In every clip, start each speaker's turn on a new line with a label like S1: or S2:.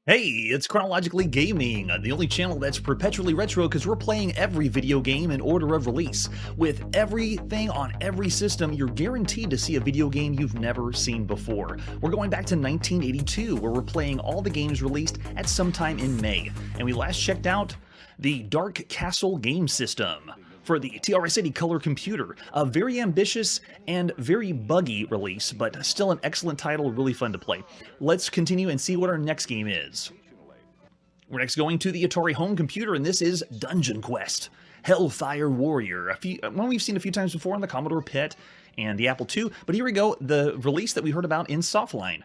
S1: Hey, it's Chronologically Gaming, the only channel that's perpetually retro because we're playing every video game in order of release. With everything on every system, you're guaranteed to see a video game you've never seen before. We're going back to 1982, where we're playing all the games released at some time in May, and we last checked out the Dark Castle game system for the TRS-80 Color Computer. A very ambitious and very buggy release, but still an excellent title, really fun to play. Let's continue and see what our next game is. We're next going to the Atari home computer, and this is Dunjonquest, Hellfire Warrior. One we've seen a few times before on the Commodore PET and the Apple II, but here we go, the release that we heard about in Softline.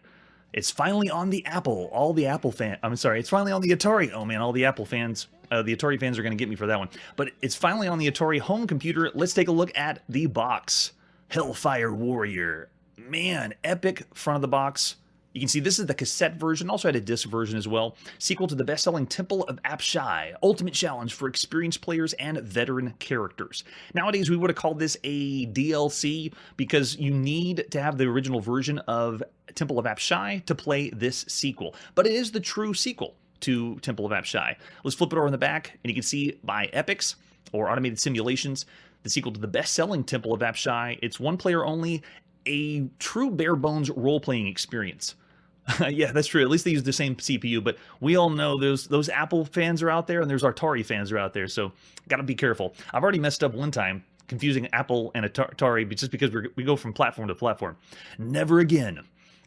S1: It's finally on the Apple. All the Apple fans, I'm sorry, it's finally on the Atari. Oh man, all the Apple fans, the Atari fans are going to get me for that one. But it's finally on the Atari home computer. Let's take a look at the box. Hellfire Warrior. Man, epic front of the box. You can see this is the cassette version, also had a disc version as well. Sequel to the best-selling Temple of Apshai, ultimate challenge for experienced players and veteran characters. Nowadays, we would have called this a DLC because you need to have the original version of Temple of Apshai to play this sequel. But it is the true sequel to Temple of Apshai. Let's flip it over in the back, and you can see by Epics, or Automated Simulations, the sequel to the best-selling Temple of Apshai. It's one player only, a true bare-bones role-playing experience. Yeah, that's true. At least they use the same CPU, but we all know those Apple fans are out there, and there's Atari fans are out there, so gotta be careful. I've already messed up one time, confusing Apple and Atari, just because we go from platform to platform. Never again.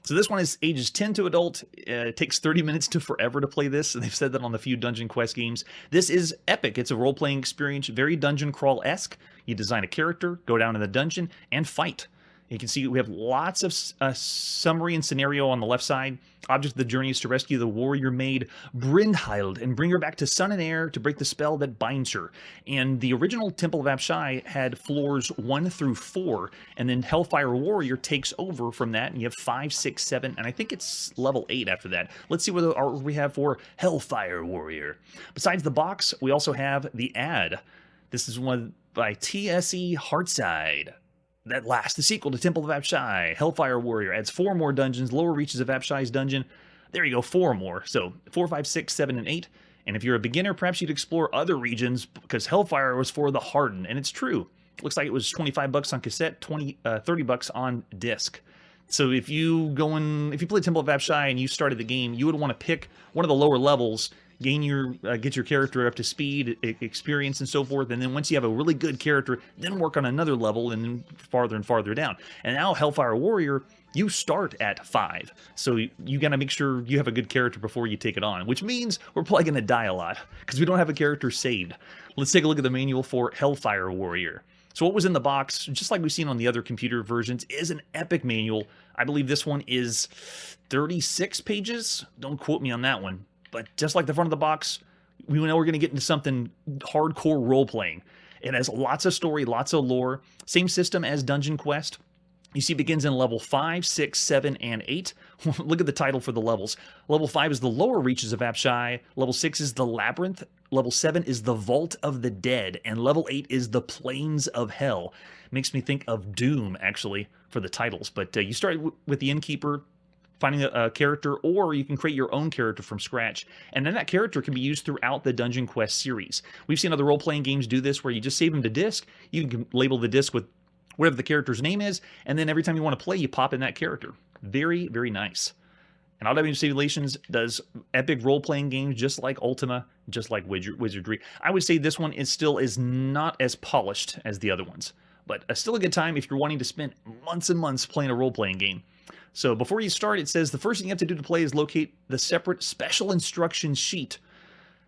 S1: So this one is ages 10 to adult. It takes 30 minutes to forever to play this, and they've said that on the few Dunjonquest games. This is epic. It's a role-playing experience, very dungeon crawl-esque. You design a character, go down in the dungeon, and fight. You can see we have lots of summary and scenario on the left side. Object of the journey is to rescue the warrior maid Brynhild and bring her back to sun and air to break the spell that binds her. And the original Temple of Apshai had floors 1 through 4, and then Hellfire Warrior takes over from that, and you have 5, 6, 7, and I think it's level 8 after that. Let's see what we have for Hellfire Warrior. Besides the box, we also have the ad. This is one by TSE Heartside. That last, the sequel to Temple of Apshai, Hellfire Warrior, adds 4 more dungeons, lower reaches of Apshai's dungeon. There you go, 4 more. So 4, 5, 6, 7, and 8. And if you're a beginner, perhaps you'd explore other regions, because Hellfire was for the hardened, and it's true. Looks like it was 25 bucks on cassette, 30 bucks on disc. So if you play Temple of Apshai and you started the game, you would want to pick one of the lower levels, get your character up to speed, experience, and so forth, and then once you have a really good character, then work on another level and then farther and farther down. And now Hellfire Warrior, you start at 5, so you gotta make sure you have a good character before you take it on, which means we're probably gonna die a lot because we don't have a character saved. Let's take a look at the manual for Hellfire Warrior. So what was in the box, just like we've seen on the other computer versions, is an epic manual. I believe this one is 36 pages. Don't quote me on that one. But just like the front of the box, we know we're going to get into something hardcore role-playing. It has lots of story, lots of lore. Same system as Dunjonquest. You see it begins in level 5, 6, 7, and 8. Look at the title for the levels. Level 5 is the lower reaches of Apshai. Level 6 is the Labyrinth. Level 7 is the Vault of the Dead. And level 8 is the Plains of Hell. Makes me think of Doom, actually, for the titles. But you start with the Innkeeper, finding a character, or you can create your own character from scratch, and then that character can be used throughout the Dunjonquest series. We've seen other role-playing games do this, where you just save them to disk, you can label the disk with whatever the character's name is, and then every time you want to play, you pop in that character. Very, very nice. And Automated Simulations does epic role-playing games just like Ultima, just like Wizardry. I would say this one is not as polished as the other ones, but still a good time if you're wanting to spend months and months playing a role-playing game. So before you start, it says the first thing you have to do to play is locate the separate special instructions sheet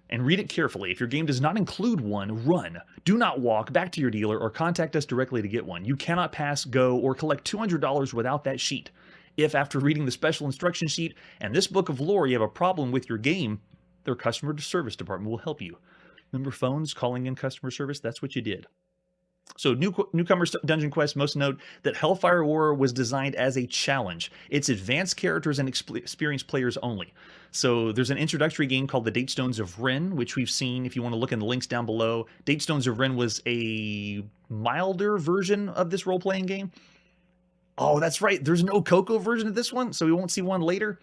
S1: and read it carefully. If your game does not include one, run. Do not walk back to your dealer or contact us directly to get one. You cannot pass, go, or collect $200 without that sheet. If after reading the special instruction sheet and this book of lore you have a problem with your game, their customer service department will help you. Remember phones, calling in customer service? That's what you did. So newcomers to Dunjonquest must note that Hellfire Warrior was designed as a challenge. It's advanced characters and experienced players only. So there's an introductory game called the Datestones of Ren, which we've seen if you want to look in the links down below. Datestones of Ren was a milder version of this role-playing game. Oh, that's right. There's no Coco version of this one, so we won't see one later.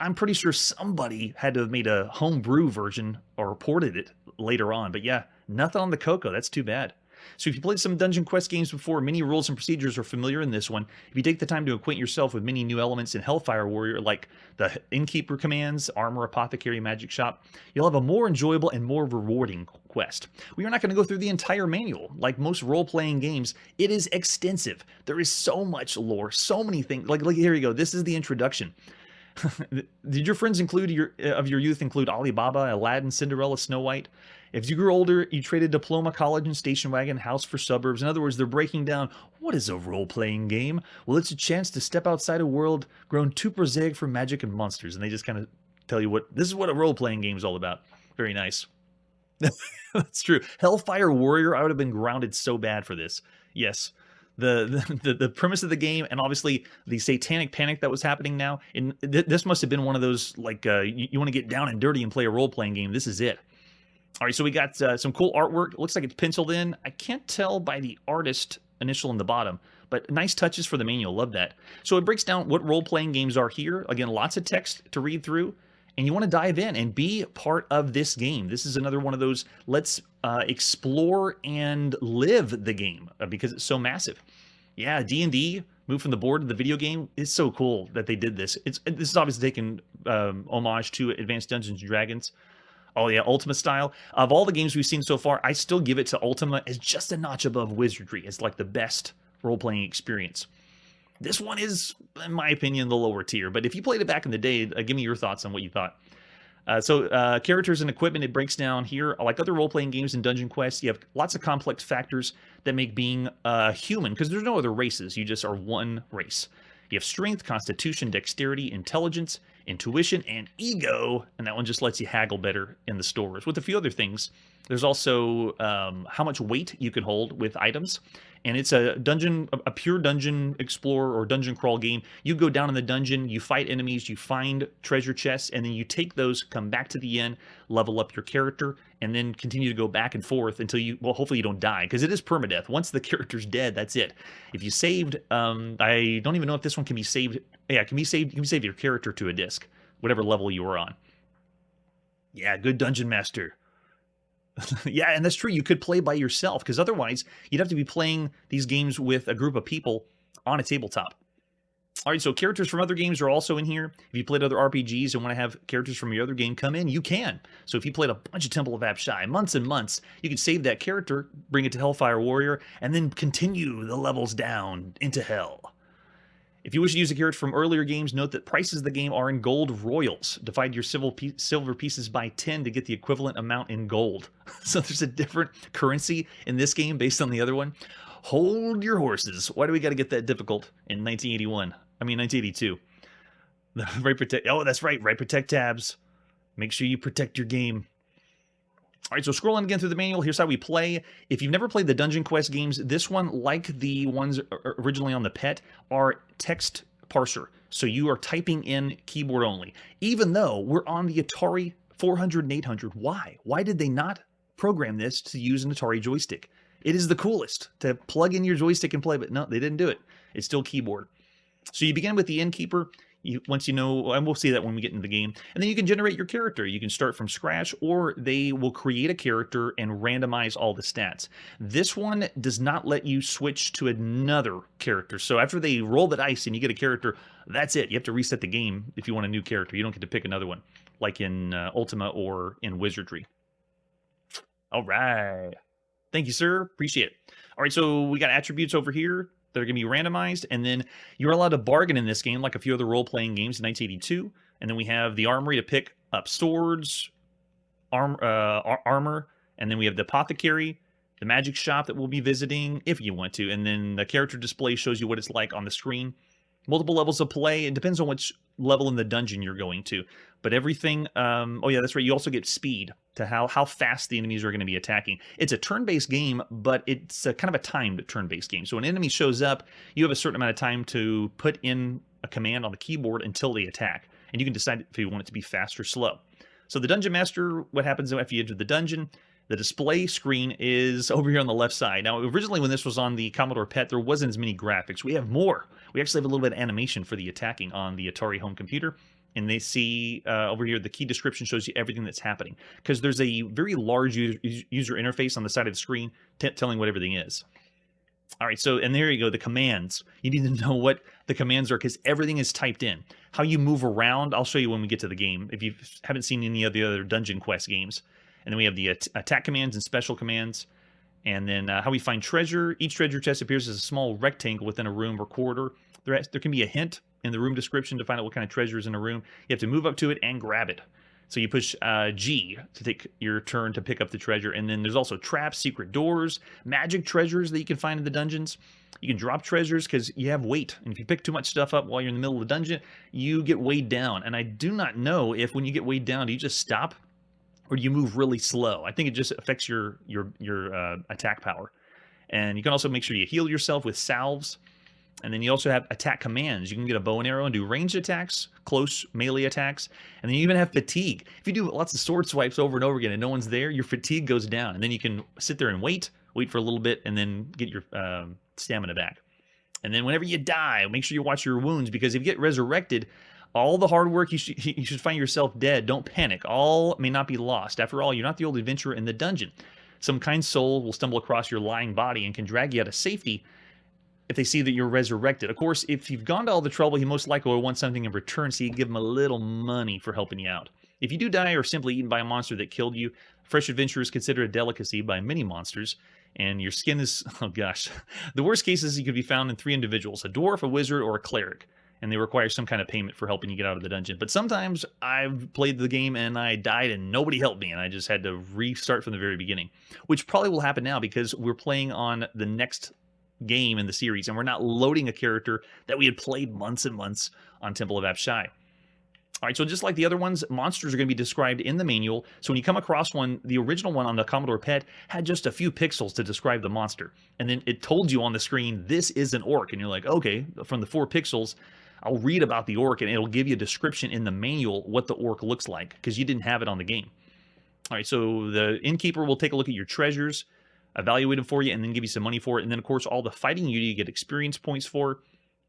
S1: I'm pretty sure somebody had to have made a homebrew version or ported it later on. But yeah, nothing on the Coco. That's too bad. So if you played some Dunjonquest games before, many rules and procedures are familiar in this one. If you take the time to acquaint yourself with many new elements in Hellfire Warrior, like the Innkeeper commands, Armor, Apothecary, Magic Shop, you'll have a more enjoyable and more rewarding quest. We are not going to go through the entire manual. Like most role-playing games, it is extensive. There is so much lore, so many things. Like here you go. This is the introduction. Did your friends of your youth include Alibaba, Aladdin, Cinderella, Snow White? If you grew older, you traded diploma, college, and station wagon, house for suburbs. In other words, they're breaking down, what is a role-playing game? Well, it's a chance to step outside a world grown too prosaic for magic and monsters. And they just kind of tell you this is what a role-playing game is all about. Very nice. That's true. Hellfire Warrior, I would have been grounded so bad for this. Yes. The premise of the game, and obviously the satanic panic that was happening now. This must have been one of those, like, you want to get down and dirty and play a role-playing game. This is it. All right, so we got some cool artwork. It looks like it's penciled in. I can't tell by the artist initial in the bottom, but nice touches for the manual. Love that. So it breaks down what role-playing games are here. Again, lots of text to read through, and you want to dive in and be part of this game. This is another one of those, let's explore and live the game because it's so massive. Yeah, D&D, move from the board to the video game. It's so cool that they did this. This is obviously taking homage to Advanced Dungeons & Dragons. Oh yeah, Ultima style. Of all the games we've seen so far, I still give it to Ultima as just a notch above Wizardry. It's like the best role-playing experience. This one is, in my opinion, the lower tier. But if you played it back in the day, give me your thoughts on what you thought. Characters and equipment, it breaks down here. Like other role-playing games in Dungeon Quest, you have lots of complex factors that make being human, because there's no other races. You just are one race. You have strength, constitution, dexterity, intelligence, intuition, and ego, and that one just lets you haggle better in the stores. With a few other things, there's also how much weight you can hold with items, and it's a pure dungeon explorer or dungeon crawl game. You go down in the dungeon, you fight enemies, you find treasure chests, and then you take those, come back to the inn, level up your character, and then continue to go back and forth until hopefully you don't die, because it is permadeath. Once the character's dead, that's it. If you saved, I don't even know if this one can be saved. Yeah, it can be saved. You can save your character to a disc, whatever level you were on. Yeah, good dungeon master. Yeah, and that's true. You could play by yourself, because otherwise you'd have to be playing these games with a group of people on a tabletop. All right, so characters from other games are also in here. If you played other RPGs and want to have characters from your other game come in, you can. So if you played a bunch of Temple of Apshai, months and months, you can save that character, bring it to Hellfire Warrior, and then continue the levels down into hell. If you wish to use a character from earlier games, note that prices of the game are in gold royals. Divide your silver pieces by 10 to get the equivalent amount in gold. So there's a different currency in this game based on the other one. Hold your horses. Why do we got to get that difficult in 1981? I mean, 1982. Oh, that's right. Right protect tabs. Make sure you protect your game. All right, so scrolling again through the manual, here's how we play. If you've never played the Dungeon Quest games, this one, like the ones originally on the PET, are text parser. So you are typing in keyboard only. Even though we're on the Atari 400 and 800, why? Why did they not program this to use an Atari joystick? It is the coolest to plug in your joystick and play, but no, they didn't do it. It's still keyboard. So you begin with the innkeeper. Once you know, and we'll see that when we get into the game, and then you can generate your character. You can start from scratch, or they will create a character and randomize all the stats. This one does not let you switch to another character. So after they roll the dice and you get a character, that's it. You have to reset the game if you want a new character. You don't get to pick another one, like in Ultima or in Wizardry. All right. Thank you, sir. Appreciate it. All right, so we got attributes over here. They're going to be randomized, and then you're allowed to bargain in this game like a few other role-playing games in 1982. And then we have the armory to pick up swords, armor, and then we have the apothecary, the magic shop that we'll be visiting if you want to, and then the character display shows you what it's like on the screen. Multiple levels of play. It depends on which level in the dungeon you're going to. But everything... oh, yeah, that's right. You also get speed to how fast the enemies are going to be attacking. It's a turn-based game, but it's kind of a timed turn-based game. So when an enemy shows up, you have a certain amount of time to put in a command on the keyboard until they attack. And you can decide if you want it to be fast or slow. So the Dungeon Master, what happens after you enter the dungeon? The display screen is over here on the left side. Now, originally when this was on the Commodore PET, there wasn't as many graphics. We have more. We actually have a little bit of animation for the attacking on the Atari home computer. and they see over here the key description shows you everything that's happening, because there's a very large user interface on the side of the screen telling what everything is. All right, so, and there you go, the commands. You need to know what the commands are because everything is typed in. How you move around, I'll show you when we get to the game, if you haven't seen any of the other Dunjonquest games. And then we have the attack commands and special commands. And then how we find treasure. Each treasure chest appears as a small rectangle within a room or corridor. There can be a hint in the room description to find out what kind of treasure is in a room. You have to move up to it and grab it. So you push G to take your turn to pick up the treasure. And then there's also traps, secret doors, magic treasures that you can find in the dungeons. You can drop treasures because you have weight. And if you pick too much stuff up while you're in the middle of the dungeon, you get weighed down. And I do not know if when you get weighed down, do you just stop or do you move really slow? I think it just affects your attack power. And you can also make sure you heal yourself with salves. And then you also have attack commands. You can get a bow and arrow and do ranged attacks, close melee attacks. And then you even have fatigue. If you do lots of sword swipes over and over again and no one's there, your fatigue goes down. And then you can sit there and wait for a little bit, and then get your stamina back. And then whenever you die, make sure you watch your wounds, because if you get resurrected, all the hard work, you should find yourself dead. Don't panic. All may not be lost. After all, you're not the old adventurer in the dungeon. Some kind soul will stumble across your lying body and can drag you out of safety if they see that you're resurrected. Of course, if you've gone to all the trouble, he most likely will want something in return, so you give him a little money for helping you out. If you do die or simply eaten by a monster that killed you, fresh adventure is considered a delicacy by many monsters, and your skin is, oh gosh. The worst cases, you could be found in 3 individuals, a dwarf, a wizard, or a cleric, and they require some kind of payment for helping you get out of the dungeon. But sometimes I've played the game and I died and nobody helped me, and I just had to restart from the very beginning, which probably will happen now because we're playing on the next game in the series, and we're not loading a character that we had played months and months on Temple of Apshai. All right, so just like the other ones, monsters are going to be described in the manual. So when you come across one, the original one on the Commodore PET had just a few pixels to describe the monster. And then it told you on the screen, this is an orc. And you're like, okay, from the 4 pixels, I'll read about the orc, and it'll give you a description in the manual what the orc looks like, because you didn't have it on the game. All right, so the innkeeper will take a look at your treasures, evaluate them for you, and then give you some money for it. And then, of course, all the fighting you get experience points for.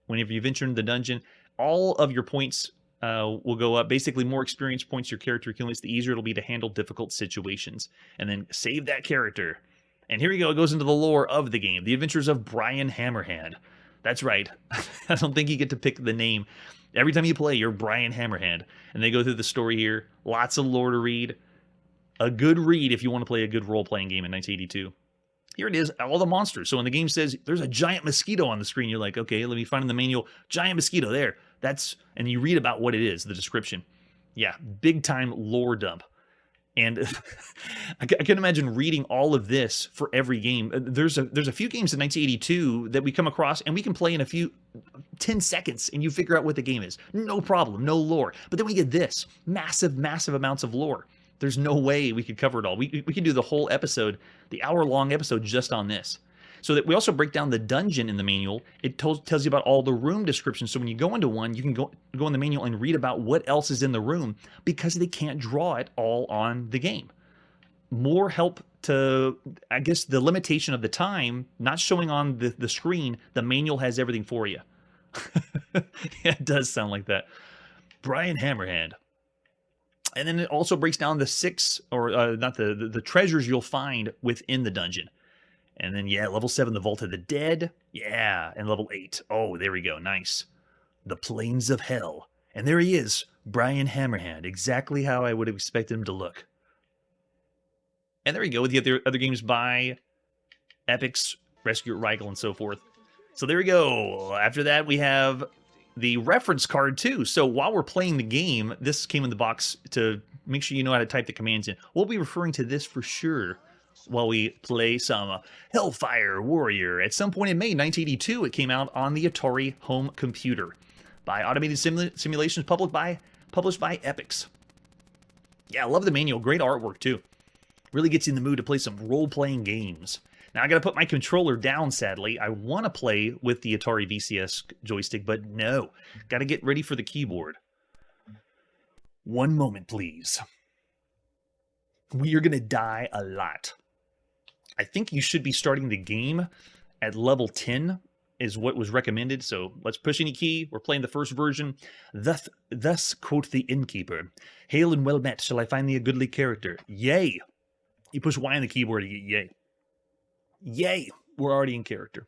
S1: Whenever you venture into the dungeon, all of your points will go up. Basically, more experience points your character accumulates, the easier it'll be to handle difficult situations. And then save that character. And here you go. It goes into the lore of the game. The Adventures of Brian Hammerhand. That's right. I don't think you get to pick the name. Every time you play, you're Brian Hammerhand. And they go through the story here. Lots of lore to read. A good read if you want to play a good role-playing game in 1982. Here it is, all the monsters. So when the game says there's a giant mosquito on the screen, you're like, okay, let me find in the manual, giant mosquito there. And you read about what it is, the description. Yeah, big time lore dump. And I can imagine reading all of this for every game. There's a few games in 1982 that we come across and we can play in 10 seconds and you figure out what the game is. No problem, no lore. But then we get this, massive, massive amounts of lore. There's no way we could cover it all. We could do the whole episode, the hour-long episode just on this. So that we also break down the dungeon in the manual. It tells you about all the room descriptions. So when you go into one, you can go in the manual and read about what else is in the room, because they can't draw it all on the game. More help to, I guess, the limitation of the time, not showing on the screen, the manual has everything for you. Yeah, it does sound like that. Brian Hammerhand. And then it also breaks down the the treasures you'll find within the dungeon. And then, yeah, level 7, the Vault of the Dead. Yeah, and level 8. Oh, there we go. Nice. The Plains of Hell. And there he is, Brian Hammerhand. Exactly how I would have expected him to look. And there we go with the other games by Epix, Rescue at Rigel, and so forth. So there we go. After that, we have the reference card, too. So while we're playing the game, this came in the box to make sure you know how to type the commands in. We'll be referring to this for sure while we play some Hellfire Warrior. At some point in May 1982, it came out on the Atari home computer by Automated Simulations, published by Epix. Yeah, I love the manual. Great artwork, too. Really gets you in the mood to play some role-playing games. Now, I got to put my controller down, sadly. I want to play with the Atari VCS joystick, but no. Got to get ready for the keyboard. One moment, please. We are going to die a lot. I think you should be starting the game at level 10 is what was recommended, so let's push any key. We're playing the first version. Thus quoth the innkeeper, "Hail and well met, shall I find thee a goodly character? Yea." You push Y on the keyboard to get yay. Yay, we're already in character.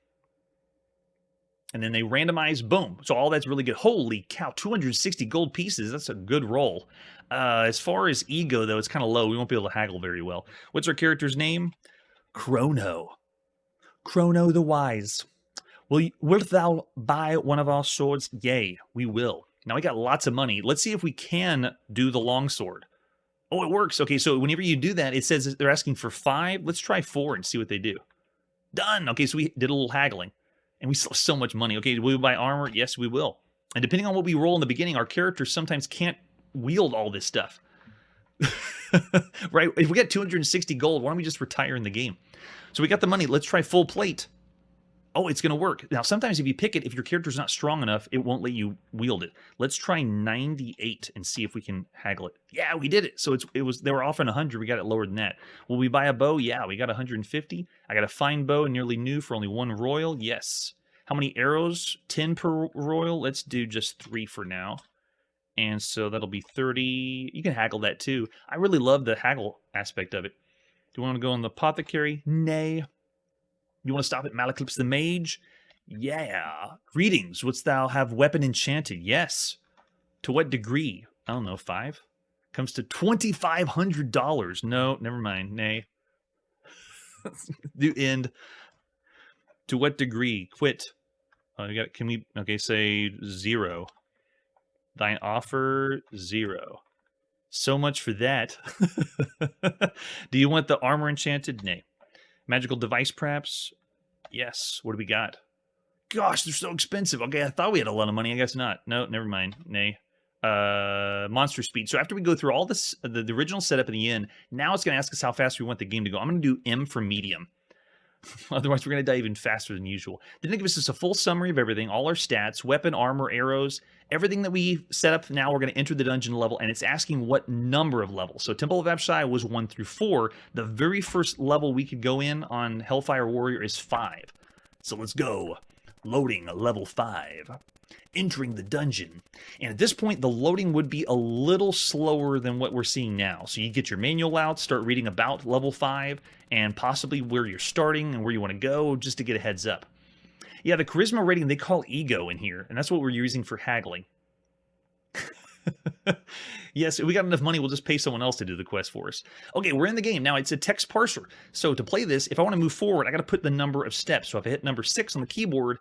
S1: And then they randomize, boom. So all that's really good. Holy cow, 260 gold pieces. That's a good roll. As far as ego, though, it's kind of low. We won't be able to haggle very well. What's our character's name? Chrono. Chrono the Wise. Wilt thou buy one of our swords? Yea, we will. Now we got lots of money. Let's see if we can do the longsword. Oh, it works. Okay, so whenever you do that, it says they're asking for 5. Let's try 4 and see what they do. Done. Okay, so we did a little haggling. And we still have so much money. Okay, will we buy armor? Yes, we will. And depending on what we roll in the beginning, our characters sometimes can't wield all this stuff. Right? If we get 260 gold, why don't we just retire in the game? So we got the money. Let's try full plate. Oh, it's going to work. Now, sometimes if you pick it, if your character's not strong enough, it won't let you wield it. Let's try 98 and see if we can haggle it. Yeah, we did it. So they were offering 100. We got it lower than that. Will we buy a bow? Yeah, we got 150. I got a fine bow and nearly new for only 1 royal. Yes. How many arrows? 10 per royal. Let's do just 3 for now. And so that'll be 30. You can haggle that too. I really love the haggle aspect of it. Do you want to go on the apothecary? Nay. You want to stop at Malaclips the Mage? Yeah. Greetings. Wouldst thou have weapon enchanted? Yes. To what degree? I don't know, 5? Comes to $2,500. No, never mind. Nay. Do end. To what degree? Quit. Can we, okay, say 0. Thine offer, 0. So much for that. Do you want the armor enchanted? Nay. Magical device, perhaps? Yes. What do we got? Gosh, they're so expensive. Okay, I thought we had a lot of money. I guess not. No, never mind. Nay. Monster speed. So after we go through all this, the original setup in the end, now it's going to ask us how fast we want the game to go. I'm going to do M for medium. Otherwise, we're going to die even faster than usual. Then it gives us a full summary of everything, all our stats, weapon, armor, arrows, everything that we set up. Now we're going to enter the dungeon level, and it's asking what number of levels. So Temple of Apshai was 1 through 4. The very first level we could go in on Hellfire Warrior is 5. So let's go. Loading level 5. Entering the dungeon. And at this point, the loading would be a little slower than what we're seeing now. So you get your manual out, start reading about level 5, and possibly where you're starting and where you want to go, just to get a heads up. Yeah, the charisma rating they call ego in here, and that's what we're using for haggling. Yes, if we got enough money, we'll just pay someone else to do the quest for us. Okay, we're in the game. Now, it's a text parser. So to play this, if I want to move forward, I got to put the number of steps. So if I hit number 6 on the keyboard,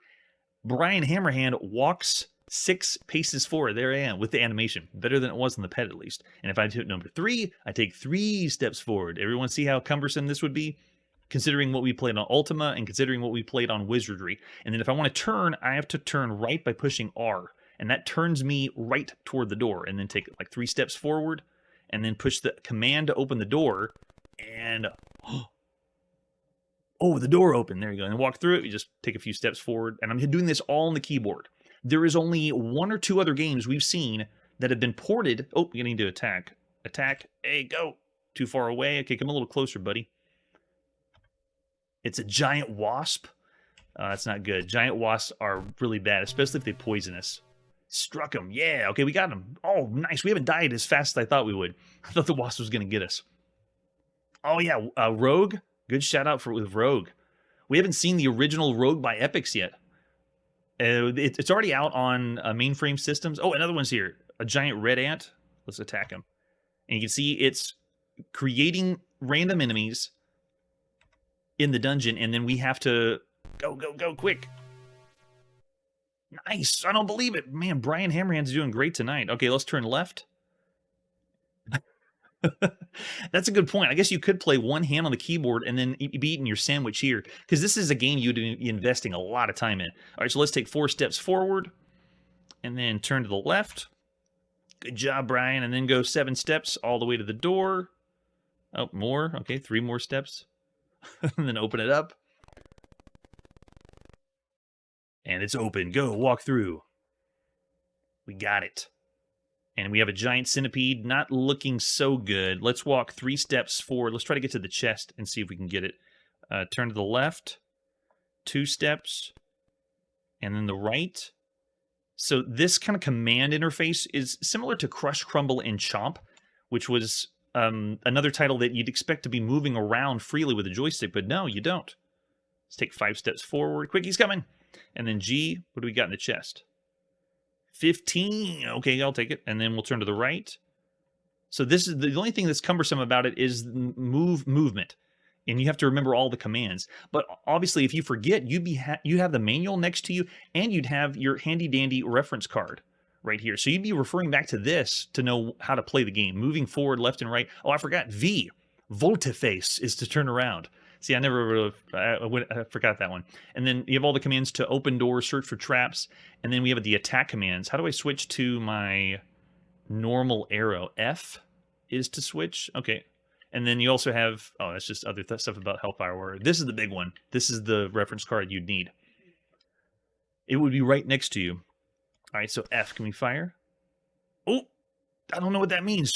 S1: Brian Hammerhand walks 6 paces forward. There I am with the animation. Better than it was in the pet, at least. And if I hit number 3, I take 3 steps forward. Everyone see how cumbersome this would be? Considering what we played on Ultima and considering what we played on Wizardry. And then if I want to turn, I have to turn right by pushing R. And that turns me right toward the door. And then take like 3 steps forward. And then push the command to open the door. And... oh, the door opened. There you go. And walk through it. You just take a few steps forward. And I'm doing this all on the keyboard. There is only 1 or 2 other games we've seen that have been ported. Oh, you need to attack. Attack. Hey, go. Too far away. Okay, come a little closer, buddy. It's a giant wasp. That's not good. Giant wasps are really bad, especially if they poison us. Struck him. Yeah, okay, we got him. Oh, nice. We haven't died as fast as I thought we would. I thought the wasp was going to get us. Oh, yeah, Rogue. Good shout out with Rogue. We haven't seen the original Rogue by Epix yet. It's already out on mainframe systems. Oh, another one's here. A giant red ant. Let's attack him. And you can see it's creating random enemies in the dungeon, and then we have to go, quick. Nice. I don't believe it. Man, Brian Hammerhand's doing great tonight. Okay, let's turn left. That's a good point. I guess you could play one hand on the keyboard and then be eating your sandwich here, because this is a game you'd be investing a lot of time in. All right, so let's take 4 steps forward and then turn to the left. Good job, Brian. And then go 7 steps all the way to the door. Oh, more. Okay, 3 more steps. And then open it up. And it's open. Go, walk through. We got it. And we have a giant centipede, not looking so good. Let's walk 3 steps forward. Let's try to get to the chest and see if we can get it. Turn to the left. 2 steps. and then the right. So this kind of command interface is similar to Crush, Crumble, and Chomp, which was another title that you'd expect to be moving around freely with a joystick, but no, you don't. Let's take 5 steps forward. Quickie's coming. And then G, what do we got in the chest? 15. Okay, I'll take it. And then we'll turn to the right. So this is the only thing that's cumbersome about it is movement. And you have to remember all the commands. But obviously, if you forget, you have the manual next to you, and you'd have your handy-dandy reference card right here. So you'd be referring back to this to know how to play the game. Moving forward, left and right. Oh, I forgot. V, volte-face, is to turn around. See, I never really, I forgot that one. And then you have all the commands to open doors, search for traps, and then we have the attack commands. How do I switch to my normal arrow? F is to switch? Okay. And then you also have, oh, that's just other stuff about Hellfire Warrior. This is the big one. This is the reference card you'd need. It would be right next to you. All right, so F, can we fire? Oh, I don't know what that means.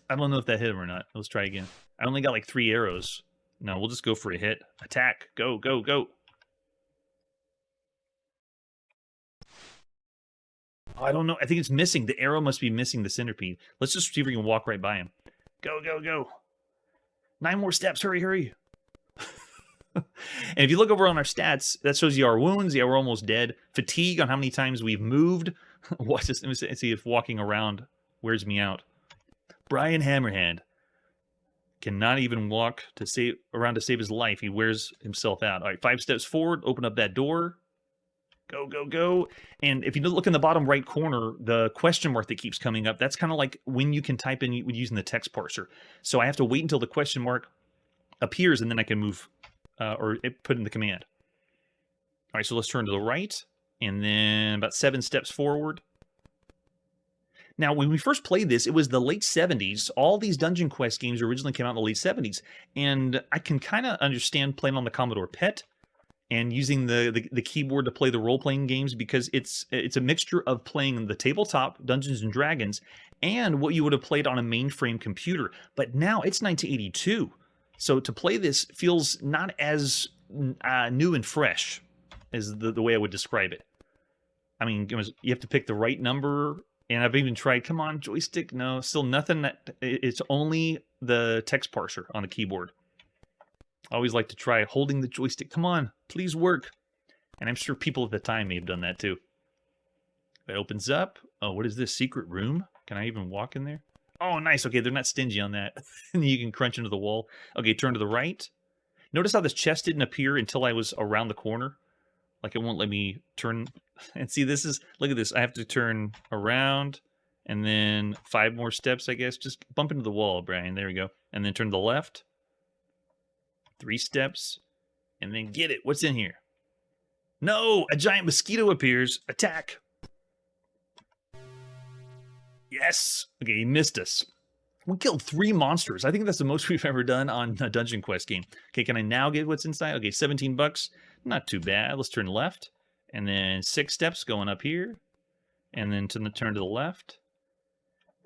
S1: I don't know if that hit him or not. Let's try again. I only got like 3 arrows. No, we'll just go for a hit. Attack. Go, go, go. Oh, I don't know. I think it's missing. The arrow must be missing the centipede. Let's just see if we can walk right by him. Go, go, go. 9 more steps. Hurry, hurry. And if you look over on our stats, that shows you our wounds. Yeah, we're almost dead. Fatigue on how many times we've moved. Watch this. Let me see if walking around wears me out. Brian Hammerhand cannot even walk to save his life. He wears himself out. All right, 5 steps forward. Open up that door. Go, go, go. And if you look in the bottom right corner, the question mark that keeps coming up, that's kind of like when you can type in using the text parser. So I have to wait until the question mark appears, and then I can move or put in the command. All right, so let's turn to the right, and then about 7 steps forward. Now, when we first played this, it was the late 70s. All these Dunjonquest games originally came out in the late 70s, and I can kind of understand playing on the Commodore PET and using the keyboard to play the role-playing games, because it's a mixture of playing the tabletop Dungeons & Dragons and what you would have played on a mainframe computer. But now it's 1982, so to play this feels not as new and fresh as the way I would describe it. I mean, you have to pick the right number, and I've even tried, come on, joystick, no, still nothing. It's only the text parser on the keyboard. I always like to try holding the joystick. Come on, please work. And I'm sure people at the time may have done that too. It opens up. Oh, what is this? Secret room? Can I even walk in there? Oh, nice. Okay, they're not stingy on that. And you can crunch into the wall. Okay, turn to the right. Notice how this chest didn't appear until I was around the corner. Like it won't let me turn. And see, this is, look at this. I have to turn around and then 5 more steps, I guess. Just bump into the wall, Brian. There we go. And then turn to the left. 3 steps, and then get it. What's in here? No! A giant mosquito appears. Attack! Yes! Okay, he missed us. We killed 3 monsters. I think that's the most we've ever done on a Dunjonquest game. Okay, can I now get what's inside? Okay, $17. Not too bad. Let's turn left. And then 6 steps going up here. And then turn to the left.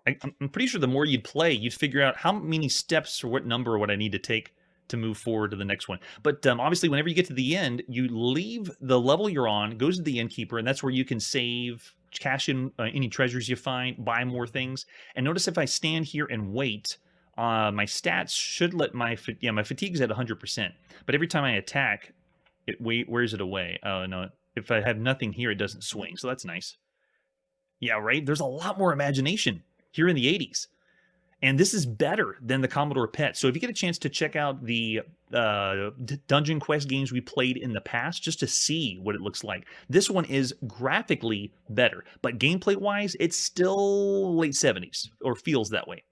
S1: I'm pretty sure the more you'd play, you'd figure out how many steps or what number would I need to take to move forward to the next one. But obviously, whenever you get to the end, you leave the level you're on, goes to the innkeeper, and that's where you can save, cash in any treasures you find, buy more things. And notice if I stand here and wait, my stats should let my fatigue's at 100%. But every time I attack, it wears it away. Oh, no. If I have nothing here, it doesn't swing. So that's nice. Yeah, right? There's a lot more imagination here in the 80s. And this is better than the Commodore PET. So if you get a chance to check out the Dunjonquest games we played in the past, just to see what it looks like, this one is graphically better. But gameplay-wise, it's still late 70s, or feels that way.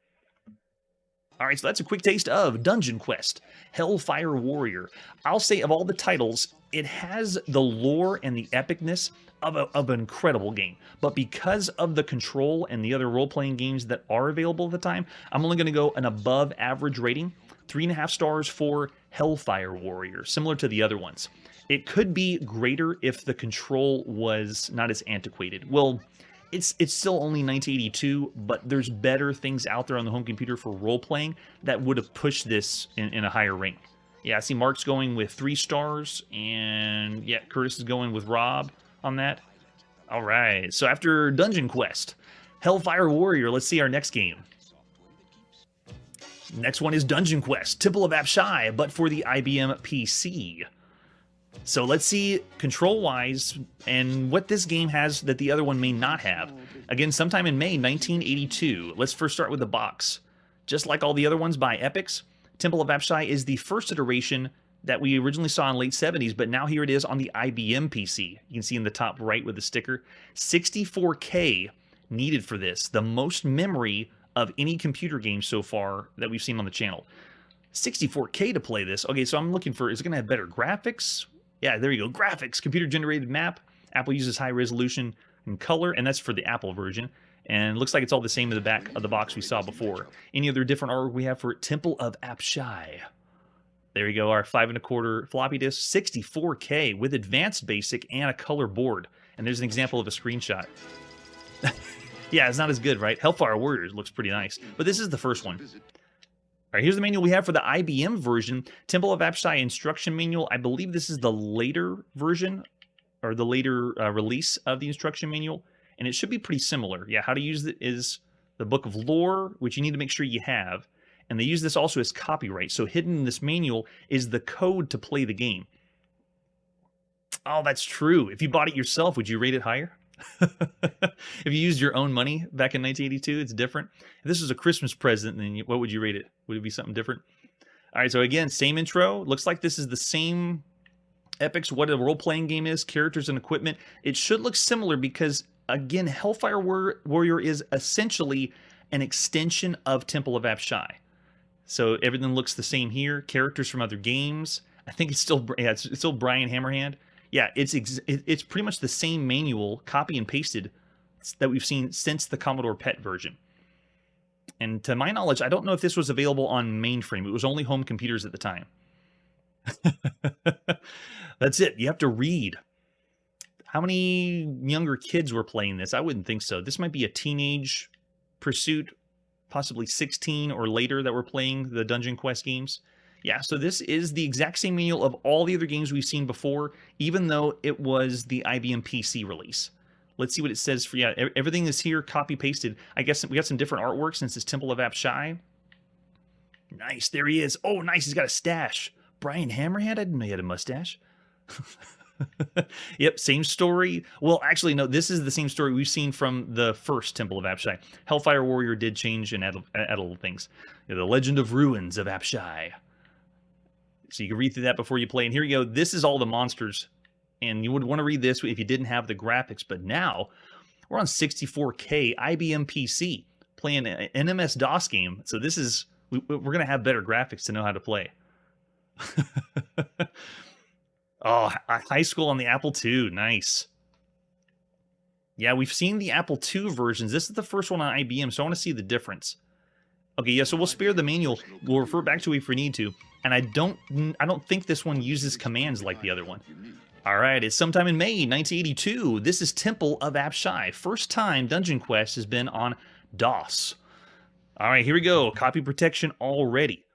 S1: All right, so that's a quick taste of Dunjonquest, Hellfire Warrior. I'll say of all the titles, it has the lore and the epicness of an incredible game. But because of the control and the other role-playing games that are available at the time, I'm only going to go an above average rating, 3.5 stars for Hellfire Warrior, similar to the other ones. It could be greater if the control was not as antiquated. Well, it's still only 1982, but there's better things out there on the home computer for role-playing that would have pushed this in a higher rank. Yeah, I see Mark's going with 3 stars, and yeah, Curtis is going with Rob on that. All right, so after Dunjonquest, Hellfire Warrior, let's see our next game. Next one is Dunjonquest, Temple of Apshai, but for the IBM PC. So let's see control-wise and what this game has that the other one may not have. Again, sometime in May 1982. Let's first start with the box. Just like all the other ones by Epix, Temple of Apshai is the first iteration that we originally saw in late 70s, but now here it is on the IBM PC. You can see in the top right with the sticker. 64K needed for this, the most memory of any computer game so far that we've seen on the channel. 64K to play this. Okay, so I'm looking for, is it going to have better graphics? Yeah, there you go. Graphics, computer-generated map. Apple uses high resolution and color, and that's for the Apple version. And it looks like it's all the same in the back of the box we saw before. Any other different artwork we have for Temple of Apshai? There you go, our 5 1/4 floppy disk, 64K with advanced basic and a color board. And there's an example of a screenshot. Yeah, it's not as good, right? Hellfire Warriors looks pretty nice, but this is the first one. All right, here's the manual we have for the IBM version. Temple of Apshai instruction manual. I believe this is the later version, or the later release of the instruction manual, and it should be pretty similar. Yeah, how to use it is the book of lore, which you need to make sure you have. And they use this also as copyright. So hidden in this manual is the code to play the game. Oh, that's true. If you bought it yourself, would you rate it higher? If you used your own money back in 1982, it's different. If this was a Christmas present, then what would you rate it? Would it be something different? All right, so again, same intro. Looks like this is the same Epix, what a role-playing game is, characters and equipment. It should look similar because, again, Hellfire Warrior is essentially an extension of Temple of Apshai. So everything looks the same here. Characters from other games. I think it's still, yeah, it's still Brian Hammerhand. Yeah, it's pretty much the same manual, copy and pasted, that we've seen since the Commodore PET version. And to my knowledge, I don't know if this was available on mainframe. It was only home computers at the time. That's it. You have to read. How many younger kids were playing this? I wouldn't think so. This might be a teenage pursuit, possibly 16 or later, that were playing the Dunjonquest games. Yeah, so this is the exact same manual of all the other games we've seen before, even though it was the IBM PC release. Let's see what it says for, yeah, everything is here, copy-pasted. I guess we got some different artwork since it's Temple of Apshai. Nice, there he is. Oh, nice, he's got a stash. Brian Hammerhand? I didn't know he had a mustache. Yep, same story. Well, actually, no, this is the same story we've seen from the first Temple of Apshai. Hellfire Warrior did change and add little things. You know, the Legend of Ruins of Apshai. So you can read through that before you play. And here you go. This is all the monsters. And you would want to read this if you didn't have the graphics. But now, we're on 64K IBM PC playing an NMS-DOS game. So this is, we're going to have better graphics to know how to play. Oh, high school on the Apple II. Nice. Yeah, we've seen the Apple II versions. This is the first one on IBM, so I want to see the difference. Okay, yeah, so we'll spare the manual. We'll refer back to it if we need to. And I don't think this one uses commands like the other one. All right, it's sometime in May 1982. This is Temple of Apshai. First time Dunjonquest has been on DOS. All right, here we go. Copy protection already.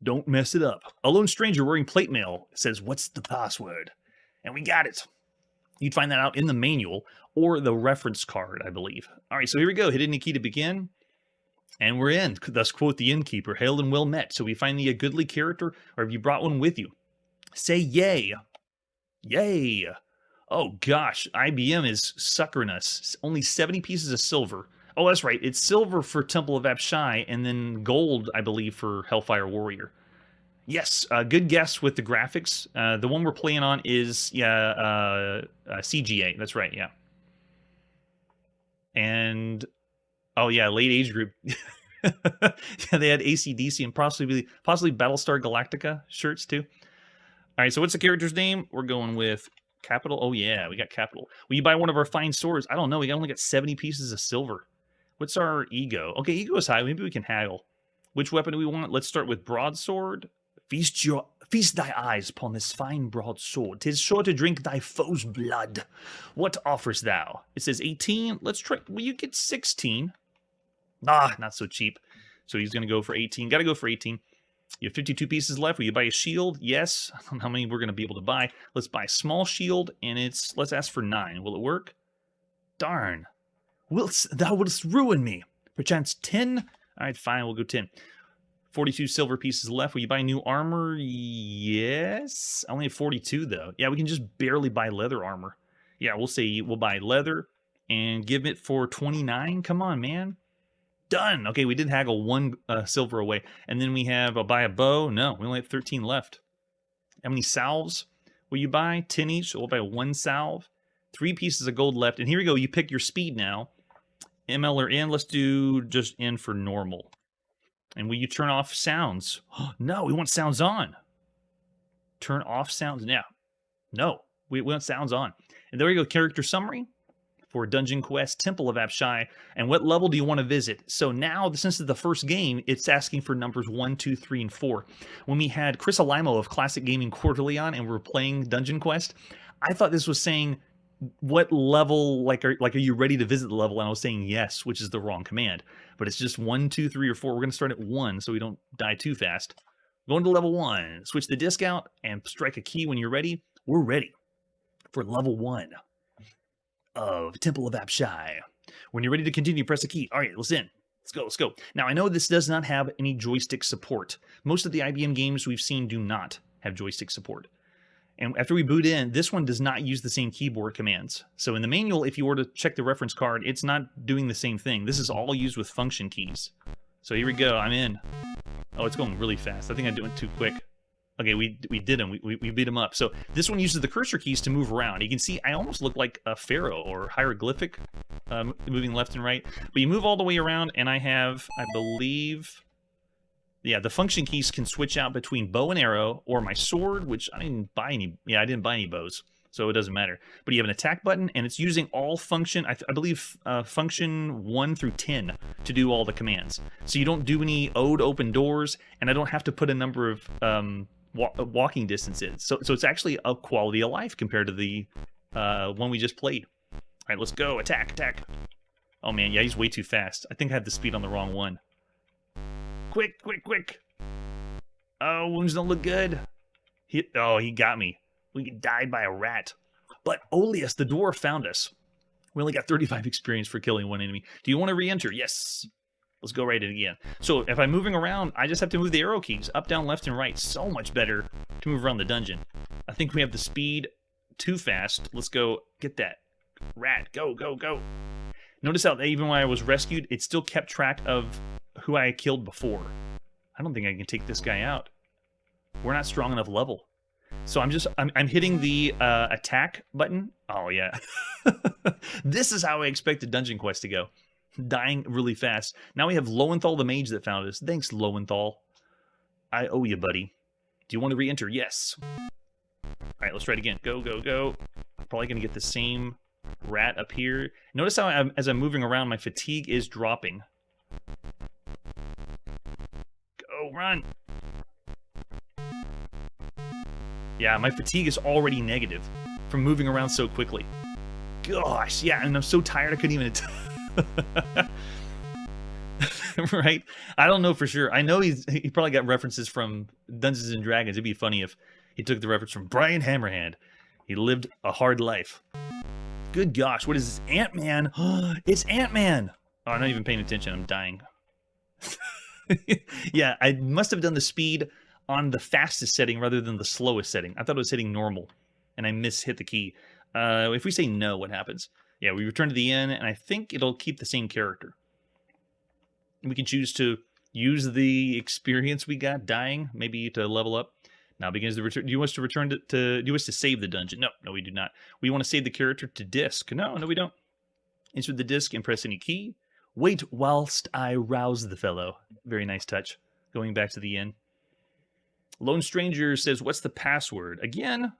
S1: Don't mess it up. A lone stranger wearing plate mail says, "What's the password?" And we got it. You'd find that out in the manual or the reference card, I believe. All right, so here we go. Hit any key to begin. And we're in. Thus quote the innkeeper, hail and well met. So we find the goodly character, or have you brought one with you? Say yay. Yay. Oh gosh, IBM is suckering us. Only 70 pieces of silver. Oh, that's right. It's silver for Temple of Apshai, and then gold, I believe, for Hellfire Warrior. Yes, good guess with the graphics. The one we're playing on is, yeah, CGA. That's right, yeah. And... oh, yeah, late age group. Yeah, they had AC/DC and possibly Battlestar Galactica shirts, too. All right, so what's the character's name? We're going with Capital. Oh, yeah, we got Capital. Will you buy one of our fine swords? I don't know. We only got 70 pieces of silver. What's our ego? Okay, ego is high. Maybe we can haggle. Which weapon do we want? Let's start with broadsword. Feast thy eyes upon this fine broadsword. 'Tis sure to drink thy foe's blood. What offers thou? It says 18. Let's try. Will you get 16? Ah, not so cheap. So he's going to go for 18. Got to go for 18. You have 52 pieces left. Will you buy a shield? Yes. I don't know how many we're going to be able to buy. Let's buy a small shield, and let's ask for 9. Will it work? Darn. Thou wouldst ruin me. Perchance 10? All right, fine. We'll go 10. 42 silver pieces left. Will you buy new armor? Yes. I only have 42, though. Yeah, we can just barely buy leather armor. Yeah, we'll buy leather and give it for 29. Come on, man. Done. Okay, we did haggle 1 silver away. And then we have buy a bow. No, we only have 13 left. How many salves will you buy? 10 each. So we'll buy 1 salve. 3 pieces of gold left. And here we go. You pick your speed now. ML or N. Let's do just N for normal. And will you turn off sounds? No, we want sounds on. Turn off sounds now. No, we want sounds on. And there we go. Character summary for Dunjonquest, Temple of Apshai. And what level do you want to visit? So now, since it's the first game, it's asking for numbers 1, 2, 3, and 4. When we had Chris Alimo of Classic Gaming Quarterly on and we were playing Dunjonquest, I thought this was saying, what level, are you ready to visit the level? And I was saying yes, which is the wrong command. But it's just 1, 2, 3, or 4. We're going to start at 1 so we don't die too fast. Going to level 1. Switch the disc out and strike a key when you're ready. We're ready for level 1 of Temple of Apshai. When you're ready to continue, press a key. All right, let's in. Let's go. Now, I know this does not have any joystick support. Most of the IBM games we've seen do not have joystick support. And after we boot in, this one does not use the same keyboard commands. So in the manual, if you were to check the reference card, it's not doing the same thing. This is all used with function keys. So here we go. I'm in. Oh, it's going really fast. I think I'm doing it too quick. Okay, we did him. We beat him up. So this one uses the cursor keys to move around. You can see I almost look like a pharaoh or hieroglyphic, moving left and right. But you move all the way around, and I have, I believe... Yeah, the function keys can switch out between bow and arrow or my sword, which I didn't buy any. Yeah, I didn't buy any bows, so it doesn't matter. But you have an attack button, and it's using all function, I believe, function 1 through 10 to do all the commands. So you don't do any O to open doors, and I don't have to put a number of walking distances. So it's actually a quality of life compared to the one we just played. All right, let's go. Attack. Oh, man, yeah, he's way too fast. I think I had the speed on the wrong one. Quick. Oh, wounds don't look good. He got me. We died by a rat. But Oleus, the dwarf, found us. We only got 35 experience for killing one enemy. Do you want to re-enter? Yes. Let's go right in again. So if I'm moving around, I just have to move the arrow keys up, down, left, and right. So much better to move around the dungeon. I think we have the speed too fast. Let's go get that rat. Go. Notice how even when I was rescued, it still kept track of who I killed before. I don't think I can take this guy out. We're not strong enough level. So I'm hitting the attack button. Oh yeah. This is how I expected Dunjonquest to go. Dying really fast. Now we have Lowenthal the mage that found us. Thanks, Lowenthal. I owe you, buddy. Do you want to re-enter? Yes. Alright, let's try it again. Go. Probably gonna get the same rat up here. Notice how as I'm moving around, my fatigue is dropping. Run. Yeah, my fatigue is already negative from moving around so quickly. Gosh, yeah, and I'm so tired I couldn't even... Right? I don't know for sure. I know he probably got references from Dungeons and Dragons. It'd be funny if he took the reference from Brian Hammerhand. He lived a hard life. Good gosh, what is this? Ant-Man? It's Ant-Man! Oh, I'm not even paying attention. I'm dying. Yeah, I must have done the speed on the fastest setting rather than the slowest setting. I thought it was hitting normal, and I hit the key. If we say no, what happens? Yeah, we return to the inn, and I think it'll keep the same character. We can choose to use the experience we got dying, maybe to level up. Now begins the return. Do you want us to return do you want us to save the dungeon? No, we do not. We want to save the character to disk. No, we don't. Insert the disk and press any key. Wait whilst I rouse the fellow. Very nice touch. Going back to the inn. Lone Stranger says, what's the password? Again?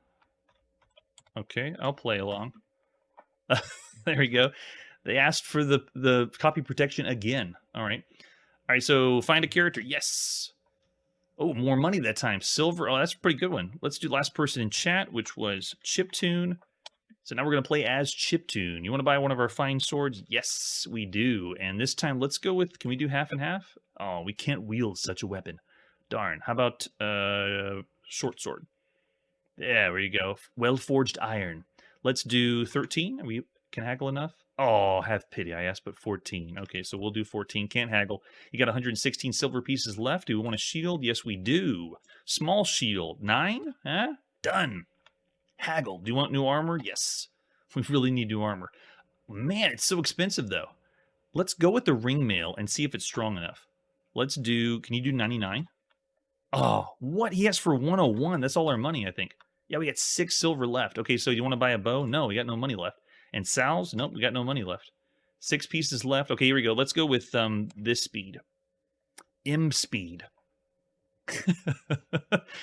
S1: Okay, I'll play along. There we go. They asked for the copy protection again. All right, so find a character. Yes. Oh, more money that time. Silver. Oh, that's a pretty good one. Let's do last person in chat, which was Chiptune. So now we're going to play as Chiptune. You want to buy one of our fine swords? Yes, we do. And this time, let's go with... Can we do half and half? Oh, we can't wield such a weapon. Darn. How about short sword? Yeah, there you go. Well-forged iron. Let's do 13. We can haggle enough? Oh, have pity. I asked but 14. Okay, so we'll do 14. Can't haggle. You got 116 silver pieces left. Do we want a shield? Yes, we do. Small shield. 9? Huh? Done. Haggle. Do you want new armor? Yes. We really need new armor. Man, it's so expensive, though. Let's go with the ring mail and see if it's strong enough. Let's do... Can you do 99? Oh, what? He asked for 101. That's all our money, I think. Yeah, we got 6 silver left. Okay, so you want to buy a bow? No, we got no money left. And Sal's? Nope, we got no money left. 6 pieces left. Okay, here we go. Let's go with this speed. M speed.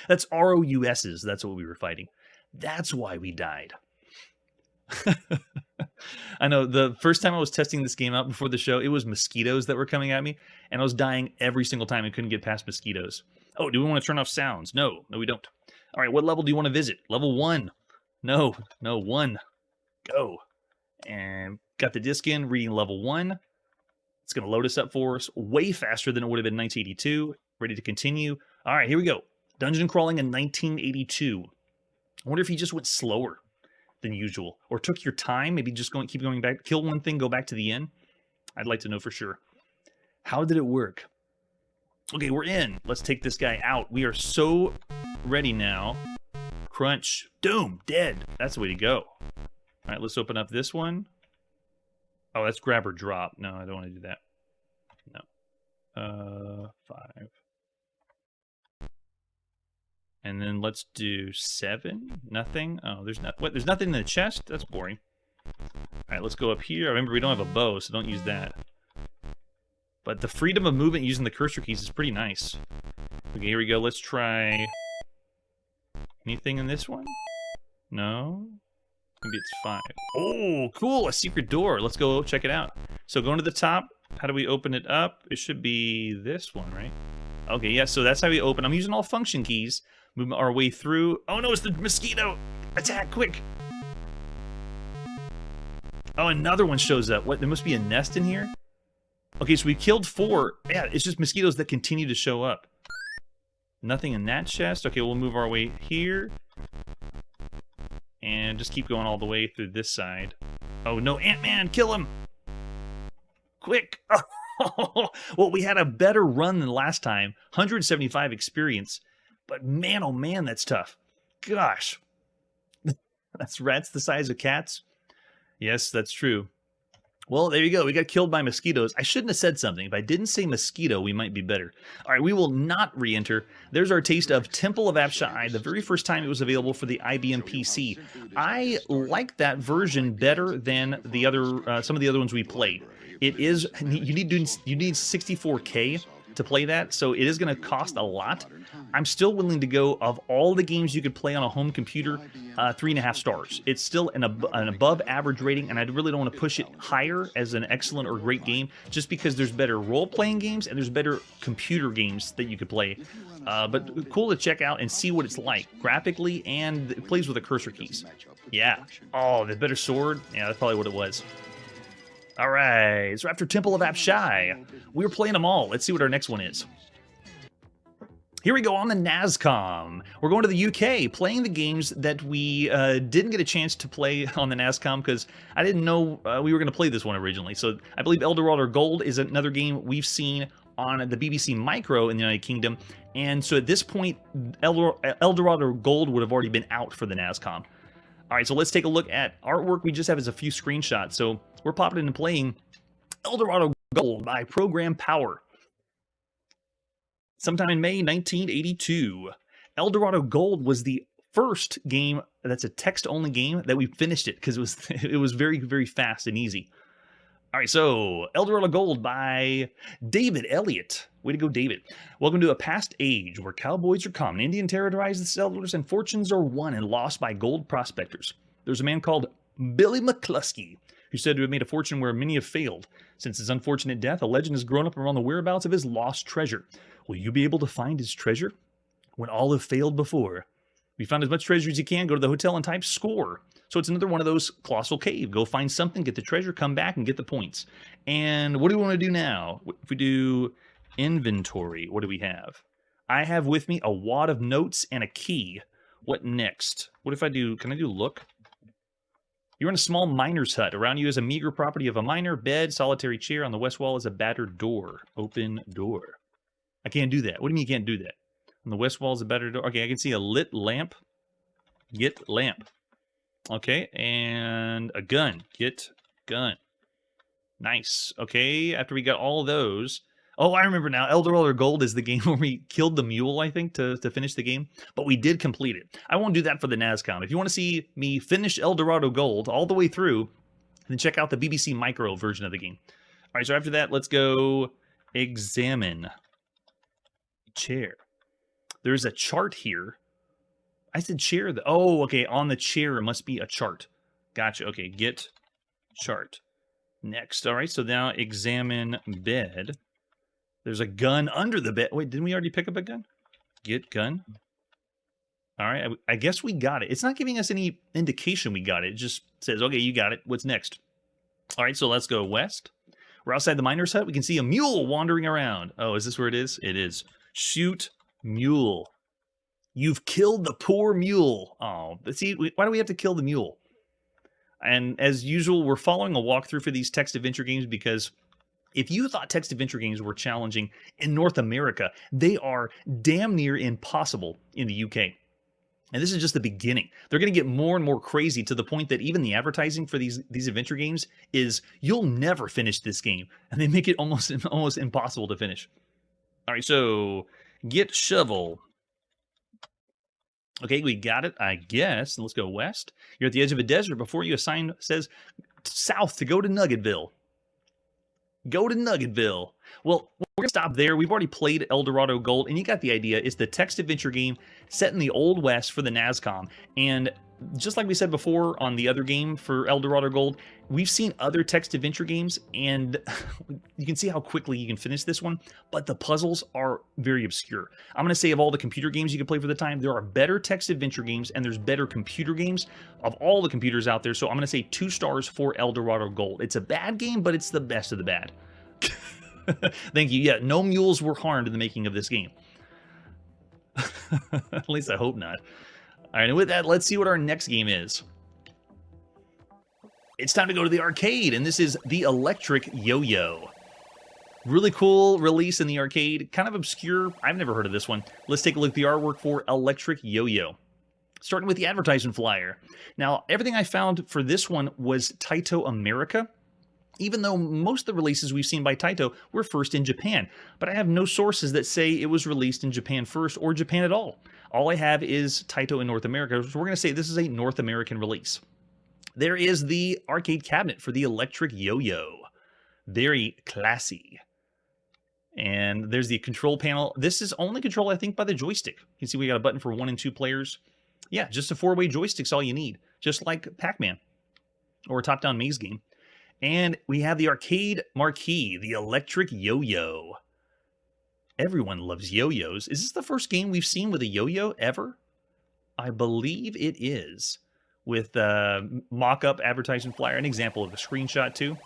S1: That's ROUS's. That's what we were fighting. That's why we died. I know, the first time I was testing this game out before the show, it was mosquitoes that were coming at me, and I was dying every single time. I couldn't get past mosquitoes. Oh, do we want to turn off sounds? No, we don't. All right, what level do you want to visit? Level 1. No, 1. Go. And got the disc in, reading level 1. It's going to load us up for us way faster than it would have been in 1982. Ready to continue. All right, here we go. Dungeon crawling in 1982. I wonder if you just went slower than usual, or took your time, maybe just keep going back, kill one thing, go back to the end. I'd like to know for sure. How did it work? Okay, we're in. Let's take this guy out. We are so ready now. Crunch. Doom. Dead. That's the way to go. All right, let's open up this one. Oh, that's grab or drop. No, I don't want to do that. No. 5. And then let's do 7. Nothing. Oh, there's not. What? There's nothing in the chest. That's boring. All right, let's go up here. Remember, we don't have a bow, so don't use that. But the freedom of movement using the cursor keys is pretty nice. Okay, here we go. Let's try. Anything in this one? No. Maybe it's 5. Oh, cool! A secret door. Let's go check it out. So going to the top. How do we open it up? It should be this one, right? Okay, yeah. So that's how we open. I'm using all function keys. Move our way through. Oh no, it's the mosquito! Attack, quick! Oh, another one shows up. What, there must be a nest in here? Okay, so we killed 4. Yeah, it's just mosquitoes that continue to show up. Nothing in that chest. Okay, we'll move our way here. And just keep going all the way through this side. Oh no, Ant-Man, kill him! Quick! Well, we had a better run than last time. 175 experience. But man, oh man, that's tough. Gosh. That's rats the size of cats? Yes, that's true. Well, there you go. We got killed by mosquitoes. I shouldn't have said something. If I didn't say mosquito, we might be better. All right, we will not re-enter. There's our taste of Temple of Apshai, the very first time it was available for the IBM PC. I like that version better than the other, some of the other ones we played. It is, you need 64K to play that, so it is going to cost a lot. I'm still willing to go, of all the games you could play on a home computer, 3.5 stars. It's still an above average rating, and I really don't want to push it higher as an excellent or great game, just because there's better role-playing games and there's better computer games that you could play. But cool to check out and see what it's like, graphically, and it plays with the cursor keys. Yeah. Oh, the better sword? Yeah, that's probably what it was. All right, so after Temple of Apshai, we were playing them all. Let's see what our next one is. Here we go on the Nascom. We're going to the UK, playing the games that we didn't get a chance to play on the Nascom because I didn't know we were going to play this one originally. So I believe Eldorado Gold is another game we've seen on the BBC Micro in the United Kingdom. And so at this point, Eldorado Gold would have already been out for the Nascom. All right, so let's take a look at artwork. We just have as a few screenshots. So we're popping into playing Eldorado Gold by Program Power. Sometime in May 1982. Eldorado Gold was the first game that's a text-only game that we finished it because it was very, very fast and easy. All right, so Eldorado Gold by David Elliott. Way to go, David. Welcome to a past age where cowboys are common. Indian terrorized the settlers and fortunes are won and lost by gold prospectors. There's a man called Billy McCluskey who's said to have made a fortune where many have failed. Since his unfortunate death, a legend has grown up around the whereabouts of his lost treasure. Will you be able to find his treasure when all have failed before? If you found as much treasure as you can, go to the hotel and type score. So it's another one of those colossal cave. Go find something, get the treasure, come back, and get the points. And what do we want to do now? If we do inventory, what do we have? I have with me a wad of notes and a key. What next? What if I do, can I do look? You're in a small miner's hut. Around you is a meager property of a miner, bed, solitary chair. On the west wall is a battered door. Open door. I can't do that. What do you mean you can't do that? On the west wall is a battered door. Okay, I can see a lit lamp. Get lamp. Okay, and a gun. Get gun. Nice. Okay, after we got all those... Oh, I remember now. Eldorado Gold is the game where we killed the mule, I think, to finish the game. But we did complete it. I won't do that for the Nascom. If you want to see me finish Eldorado Gold all the way through, then check out the BBC Micro version of the game. All right, so after that, let's go examine. Chair. There's a chart here. I said chair. Oh, okay. On the chair, it must be a chart. Gotcha. Okay, get chart. Next. All right, so now examine bed. There's a gun under the bed. Wait, didn't we already pick up a gun? Get gun. All right, I guess we got it. It's not giving us any indication we got it. It just says, okay, you got it. What's next? All right, so let's go west. We're outside the miner's hut. We can see a mule wandering around. Oh, is this where it is? It is. Shoot mule. You've killed the poor mule. Oh, see, why do we have to kill the mule? And as usual, we're following a walkthrough for these text adventure games because if you thought text adventure games were challenging in North America, they are damn near impossible in the UK. And this is just the beginning. They're going to get more and more crazy to the point that even the advertising for these adventure games is, you'll never finish this game. And they make it almost impossible to finish. All right, so get shovel. Okay, we got it, I guess. Let's go west. You're at the edge of a desert. Before you, a sign says south to go to Nuggetville. Go to Nuggetville. Well, we're going to stop there. We've already played Eldorado Gold, and you got the idea. It's the text adventure game set in the Old West for the Nascom. And just like we said before on the other game for Eldorado Gold, we've seen other text adventure games, and you can see how quickly you can finish this one, but the puzzles are very obscure. I'm going to say of all the computer games you can play for the time, there are better text adventure games, and there's better computer games of all the computers out there, so I'm going to say 2 stars for Eldorado Gold. It's a bad game, but it's the best of the bad. Thank you. Yeah, no mules were harmed in the making of this game. At least I hope not. All right, and with that, let's see what our next game is. It's time to go to the arcade, and this is the Electric Yo-Yo. Really cool release in the arcade, kind of obscure. I've never heard of this one. Let's take a look at the artwork for Electric Yo-Yo. Starting with the advertisement flyer. Now, everything I found for this one was Taito America, even though most of the releases we've seen by Taito were first in Japan. But I have no sources that say it was released in Japan first or Japan at all. All I have is Taito in North America, so we're going to say this is a North American release. There is the arcade cabinet for the Electric Yo-Yo. Very classy. And there's the control panel. This is only controlled, I think, by the joystick. You can see we got a button for 1 and 2 players. Yeah, just a 4-way joystick's all you need, just like Pac-Man or a top-down maze game. And we have the arcade marquee, the Electric Yo-Yo. Everyone loves yo-yos. Is this the first game we've seen with a yo-yo ever? I believe it is. With mock-up advertisement flyer, an example of a screenshot too.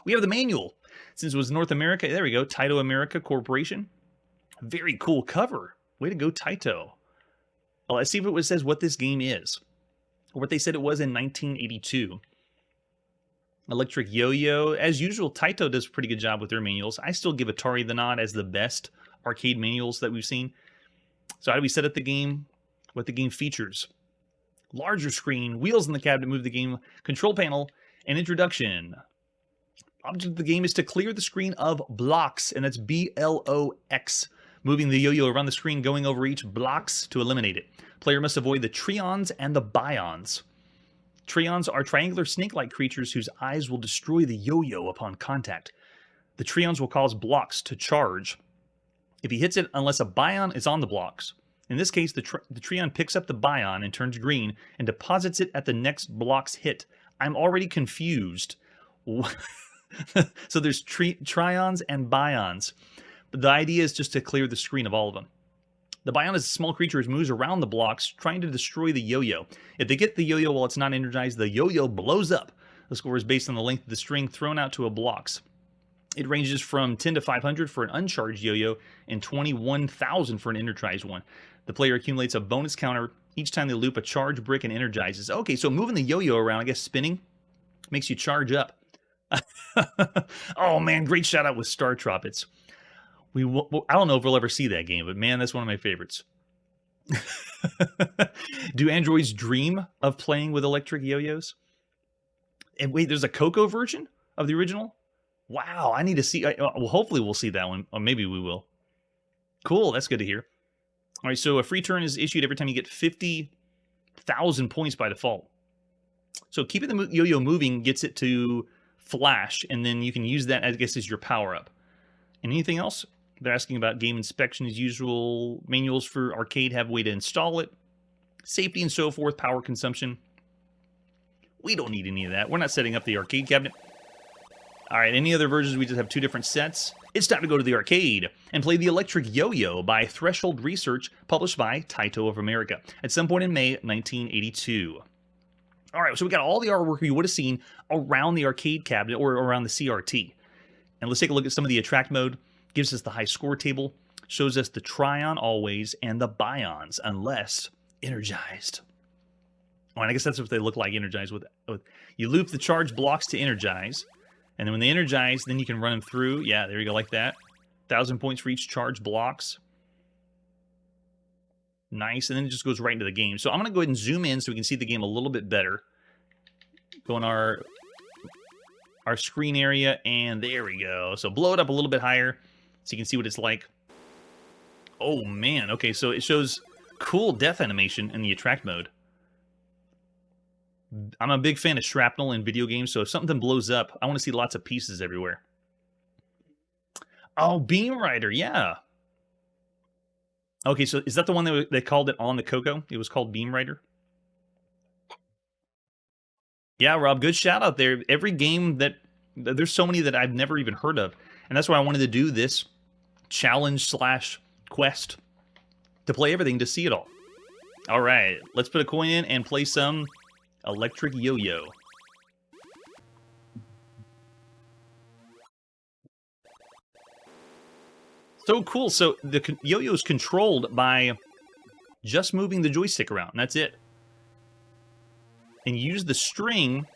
S1: We have the manual. Since it was North America, there we go, Taito America Corporation. Very cool cover. Way to go, Taito. Well, let's see if it says what this game is. Or what they said it was in 1982. Electric Yo-Yo. As usual, Taito does a pretty good job with their manuals. I still give Atari the nod as the best arcade manuals that we've seen. So how do we set up the game? What the game features? Larger screen, wheels in the cabinet move the game, control panel, and introduction. Object of the game is to clear the screen of blocks, and that's B-L-O-X. Moving the yo-yo around the screen, going over each blocks to eliminate it. Player must avoid the trions and the bions. Trions are triangular snake-like creatures whose eyes will destroy the yo-yo upon contact. The trions will cause blocks to charge if he hits it unless a bion is on the blocks. In this case, the trion picks up the bion and turns green and deposits it at the next block's hit. I'm already confused. So there's trions and bions. But the idea is just to clear the screen of all of them. The bion is a small creature who moves around the blocks trying to destroy the yo-yo. If they get the yo-yo while it's not energized, the yo-yo blows up. The score is based on the length of the string thrown out to a blocks. It ranges from 10 to 500 for an uncharged yo-yo and 21,000 for an energized one. The player accumulates a bonus counter each time they loop a charged brick and energizes. Okay, so moving the yo-yo around, I guess spinning, makes you charge up. Oh man, great shout out with Star Tropics. I don't know if we'll ever see that game, but man, that's one of my favorites. Do androids dream of playing with electric yo-yos? And wait, there's a Coco version of the original? Wow, I need to see. Well, hopefully we'll see that one, or maybe we will. Cool, that's good to hear. All right, so a free turn is issued every time you get 50,000 points by default. So keeping the yo-yo moving gets it to flash, and then you can use that, I guess, as your power-up. And anything else? They're asking about game inspection as usual. Manuals for arcade have a way to install it. Safety and so forth, power consumption. We don't need any of that. We're not setting up the arcade cabinet. All right, any other versions, we just have 2 different sets. It's time to go to the arcade and play the Electric Yo-Yo by Threshold Research, published by Taito of America at some point in May 1982. All right, so we got all the artwork you would have seen around the arcade cabinet or around the CRT. And let's take a look at some of the attract mode. Gives us the high score table, shows us the try-on always, and the buy-ons, unless energized. Oh, and I guess that's what they look like, energized. With you loop the charge blocks to energize, and then when they energize, then you can run them through. Yeah, there you go, like that. 1,000 points for each charge blocks. Nice, and then it just goes right into the game. So I'm going to go ahead and zoom in so we can see the game a little bit better. Go in our screen area, and there we go. So blow it up a little bit higher so you can see what it's like. Oh, man. Okay, so it shows cool death animation in the attract mode. I'm a big fan of shrapnel in video games, so if something blows up, I want to see lots of pieces everywhere. Oh, Beam Rider, yeah. Okay, so is that the one that they called it on the Coco? It was called Beam Rider? Yeah, Rob, good shout out there. Every game that... There's so many that I've never even heard of. And that's why I wanted to do this challenge/quest to play everything, to see it all. All right, let's put a coin in and play some Electric Yo-Yo. So cool. So the yo-yo is controlled by just moving the joystick around, and that's it. And use the string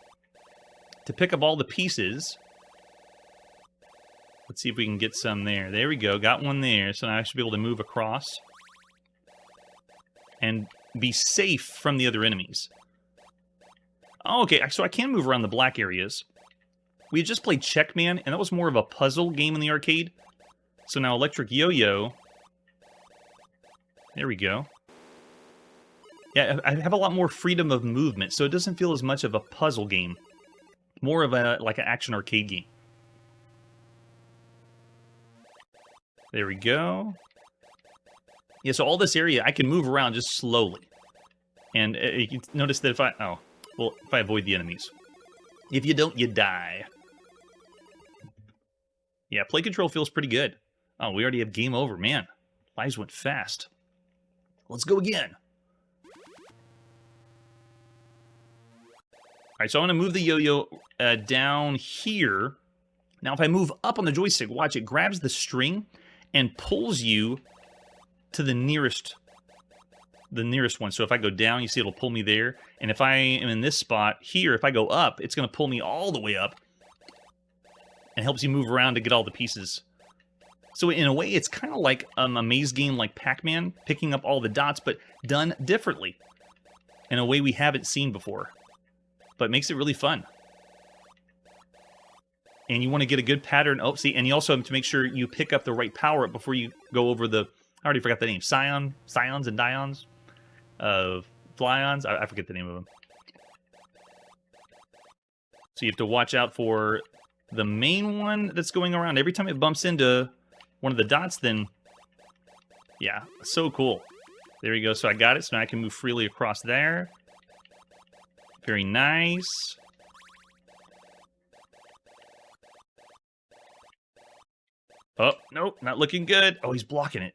S1: to pick up all the pieces. Let's see if we can get some there. There we go. Got one there. So now I should be able to move across and be safe from the other enemies. Oh, okay, so I can move around the black areas. We had just played Checkman, and that was more of a puzzle game in the arcade. So now Electric Yo-Yo. There we go. Yeah, I have a lot more freedom of movement, so it doesn't feel as much of a puzzle game. More of a like an action arcade game. There we go. Yeah, so all this area, I can move around just slowly. And you can notice that if I... Oh, well, if I avoid the enemies. If you don't, you die. Yeah, play control feels pretty good. Oh, we already have game over. Man, lives went fast. Let's go again. All right, so I'm going to move the yo-yo down here. Now, if I move up on the joystick, watch, it grabs the string and pulls you to the nearest one. So if I go down, you see it'll pull me there. And if I am in this spot here, if I go up, it's going to pull me all the way up and helps you move around to get all the pieces. So in a way, it's kind of like a maze game like Pac-Man, picking up all the dots, but done differently in a way we haven't seen before. But makes it really fun. And you want to get a good pattern. Oh, see, and you also have to make sure you pick up the right power-up before you go over the... I already forgot the name. Scions and Dions? Flyons? I forget the name of them. So you have to watch out for the main one that's going around. Every time it bumps into one of the dots, then... Yeah, so cool. There you go. So I got it. So now I can move freely across there. Very nice. Oh, nope, not looking good. Oh, he's blocking it.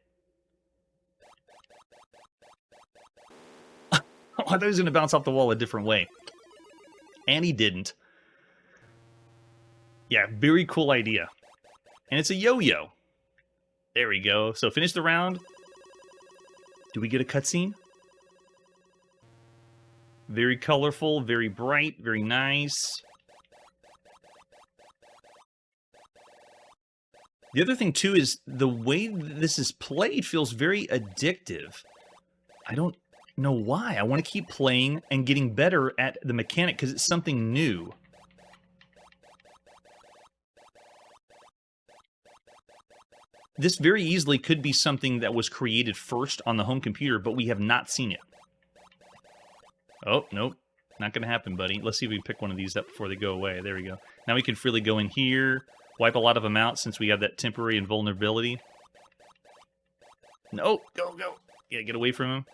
S1: Oh, I thought he was going to bounce off the wall a different way. And he didn't. Yeah, very cool idea. And it's a yo-yo. There we go. So finish the round. Do we get a cutscene? Very colorful, very bright, very nice. The other thing, too, is the way this is played feels very addictive. I don't know why. I want to keep playing and getting better at the mechanic because it's something new. This very easily could be something that was created first on the home computer, but we have not seen it. Oh, nope. Not going to happen, buddy. Let's see if we can pick one of these up before they go away. There we go. Now we can freely go in here, wipe a lot of them out since we have that temporary invulnerability. No, go. Yeah, get away from him.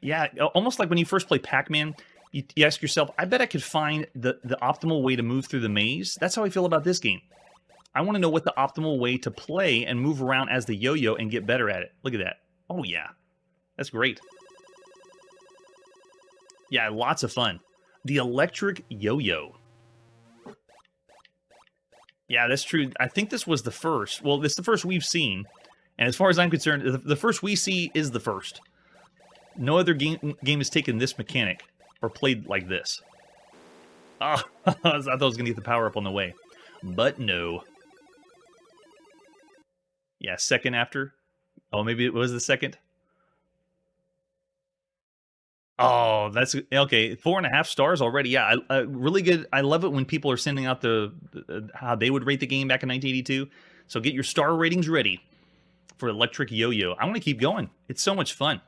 S1: Yeah, almost like when you first play Pac-Man, you ask yourself, I bet I could find the optimal way to move through the maze. That's how I feel about this game. I want to know what the optimal way to play and move around as the yo-yo and get better at it. Look at that. Oh, yeah. That's great. Yeah, lots of fun. The electric yo-yo. Yeah, that's true. I think this was the first. Well, this is the first we've seen. And as far as I'm concerned, the first we see is the first. No other game has taken this mechanic or played like this. Oh, I thought I was going to get the power-up on the way. But no. Yeah, second after. Oh, maybe it was the second. Oh, that's okay. 4.5 stars already. Yeah, really good. I love it when people are sending out how they would rate the game back in 1982. So get your star ratings ready for Electric Yo-Yo. I want to keep going. It's so much fun.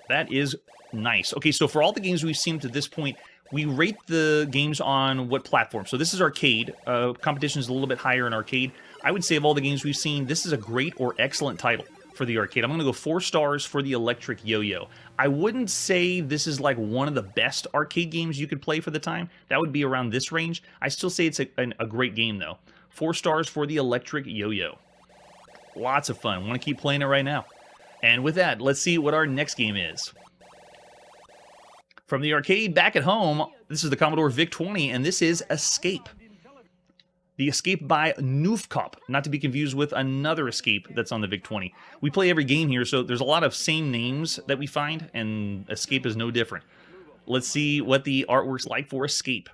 S1: That is nice. Okay, so for all the games we've seen to this point, we rate the games on what platform. So this is arcade. Competition is a little bit higher in arcade. I would say of all the games we've seen, this is a great or excellent title for the arcade. I'm going to go 4 stars for the Electric Yo-Yo. I wouldn't say this is like one of the best arcade games you could play for the time. That would be around this range. I still say it's a great game, though. 4 stars for the Electric Yo-Yo. Lots of fun. Want to keep playing it right now. And with that, let's see what our next game is. From the arcade back at home, this is the Commodore VIC-20, and this is Escape. The Escape by Nufkop, not to be confused with another Escape that's on the VIC-20. We play every game here, so there's a lot of same names that we find, and Escape is no different. Let's see what the artwork's like for Escape.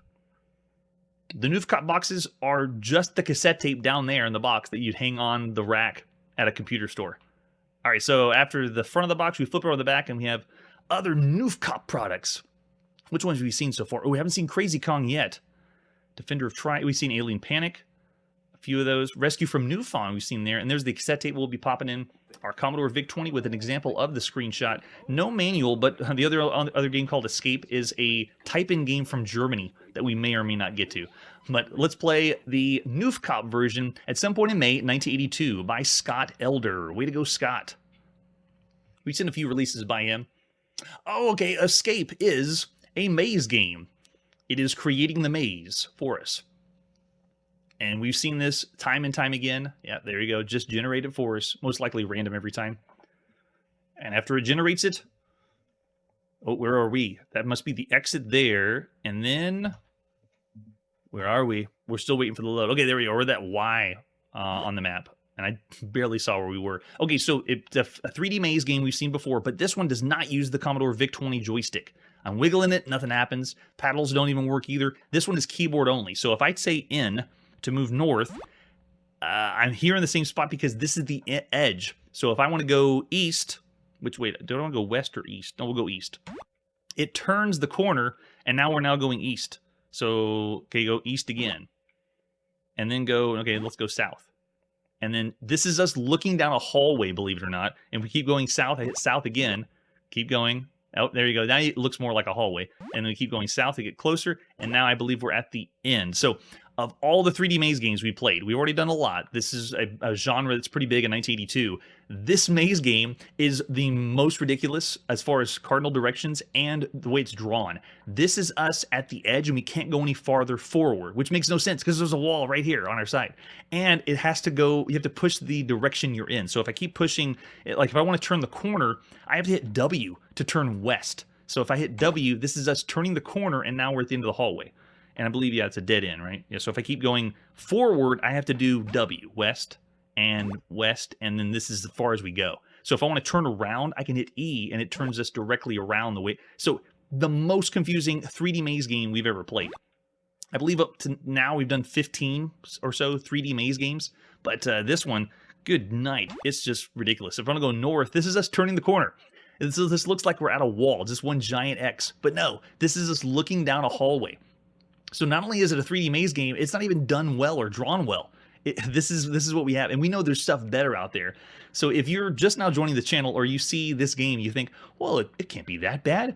S1: The Nufkop boxes are just the cassette tape down there in the box that you'd hang on the rack at a computer store. All right, so after the front of the box, we flip it over the back, and we have other Nufkop products. Which ones have we seen so far? Oh, we haven't seen Crazy Kong yet. Defender of Tri. We've seen Alien Panic. A few of those. Rescue from Newfound we've seen there. And there's the cassette tape we'll be popping in. Our Commodore VIC-20 with an example of the screenshot. No manual, but the other game called Escape is a type-in game from Germany that we may or may not get to. But let's play the Nufkop version at some point in May 1982 by Scott Elder. Way to go, Scott. We've seen a few releases by him. Oh, okay. Escape is a maze game. It is creating the maze for us. And we've seen this time and time again. Yeah, there you go. Just generate it for us. Most likely random every time. And after it generates it... Oh, where are we? That must be the exit there. And then... Where are we? We're still waiting for the load. Okay, there we go. We're that Y on the map. And I barely saw where we were. Okay, so it's a 3D maze game we've seen before, but this one does not use the Commodore VIC-20 joystick. I'm wiggling it, nothing happens. Paddles don't even work either. This one is keyboard only. So if I say in to move north, I'm here in the same spot because this is the edge. So if I want to go east, which way? Do I want to go west or east? No, we'll go east. It turns the corner, and now we're now going east. So, okay, go east again. And then go, okay, let's go south. And then this is us looking down a hallway, believe it or not. And we keep going south. I hit south again. Keep going. Oh, there you go. Now it looks more like a hallway. And then we keep going south to get closer. And now I believe we're at the end. So of all the 3D maze games we played, we've already done a lot. This is a genre that's pretty big in 1982. This maze game is the most ridiculous as far as cardinal directions and the way it's drawn. This is us at the edge, and we can't go any farther forward, which makes no sense because there's a wall right here on our side. And it has to go, you have to push the direction you're in. So if I keep pushing, like if I want to turn the corner, I have to hit W to turn west. So if I hit W, this is us turning the corner, and now we're at the end of the hallway. and I believe, yeah, it's a dead end, right? Yeah, so if I keep going forward, I have to do W, west, and then this is as far as we go. So if I want to turn around, I can hit E, and it turns us directly around the way. So the most confusing 3D maze game we've ever played. I believe up to now we've done 15 or so 3D maze games, but this one, good night, it's just ridiculous. If I want to go north, this is us turning the corner. This looks like we're at a wall, just one giant X, but no, this is us looking down a hallway. So not only is it a 3D maze game, it's not even done well or drawn well. This is what we have, and we know there's stuff better out there. So if you're just now joining the channel, or you see this game, you think, well, it can't be that bad.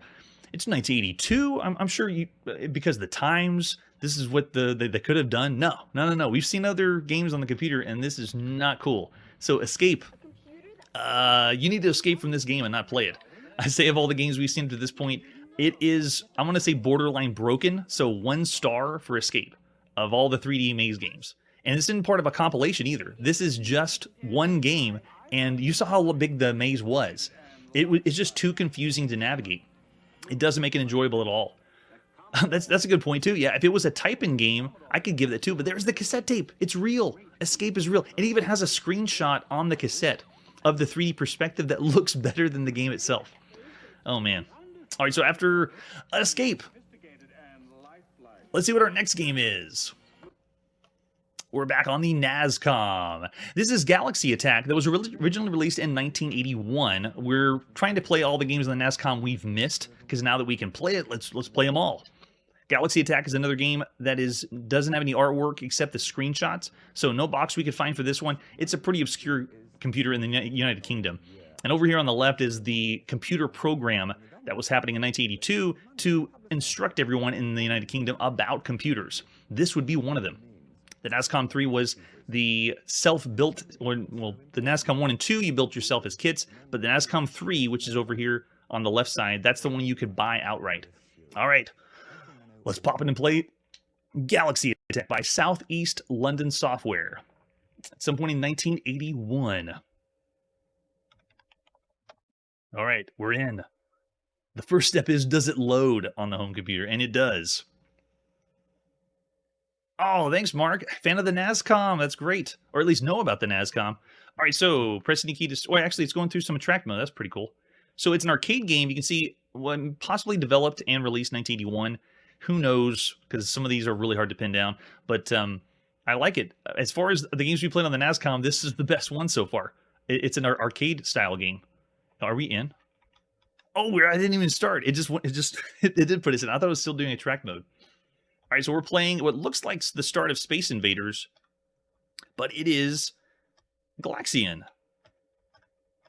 S1: It's 1982. I'm sure you, because of the times, this is what they could have done. No. We've seen other games on the computer, and this is not cool. So escape. You need to escape from this game and not play it. I say of all the games we've seen to this point, it is, I'm going to say, borderline broken. So 1 star for escape of all the 3D maze games. And this isn't part of a compilation either. This is just one game, and you saw how big the maze was. It's just too confusing to navigate. It doesn't make it enjoyable at all. That's a good point too. Yeah, if it was a type-in game, I could give that too. But there's the cassette tape. It's real. Escape is real. It even has a screenshot on the cassette of the 3D perspective that looks better than the game itself. Oh man. All right, so after Escape, let's see what our next game is. We're back on the Nascom. This is Galaxy Attack that was originally released in 1981. We're trying to play all the games on the Nascom we've missed, because now that we can play it, let's play them all. Galaxy Attack is another game that doesn't have any artwork except the screenshots, so no box we could find for this one. It's a pretty obscure computer in the United Kingdom. And over here on the left is the computer program that was happening in 1982 to instruct everyone in the United Kingdom about computers. This would be one of them. The Nascom 3 was the self-built, or, well, the Nascom 1 and 2 you built yourself as kits, but the Nascom 3, which is over here on the left side, that's the one you could buy outright. All right, let's pop in and play Galaxy Attack by Southeast London Software at some point in 1981. All right, we're in. The first step is, does it load on the home computer? And it does. Oh, thanks, Mark. Fan of the Nascom. That's great. Or at least know about the Nascom. All right, so press any key to... Oh, actually, it's going through some attract mode. That's pretty cool. So it's an arcade game. You can see when possibly developed and released 1981. Who knows? Because some of these are really hard to pin down. But I like it. As far as the games we played on the Nascom, this is the best one so far. It's an arcade-style game. Are we in? Oh, I didn't even start. It did put us in. I thought it was still doing attract mode. All right, so we're playing what looks like the start of Space Invaders, but it is Galaxian,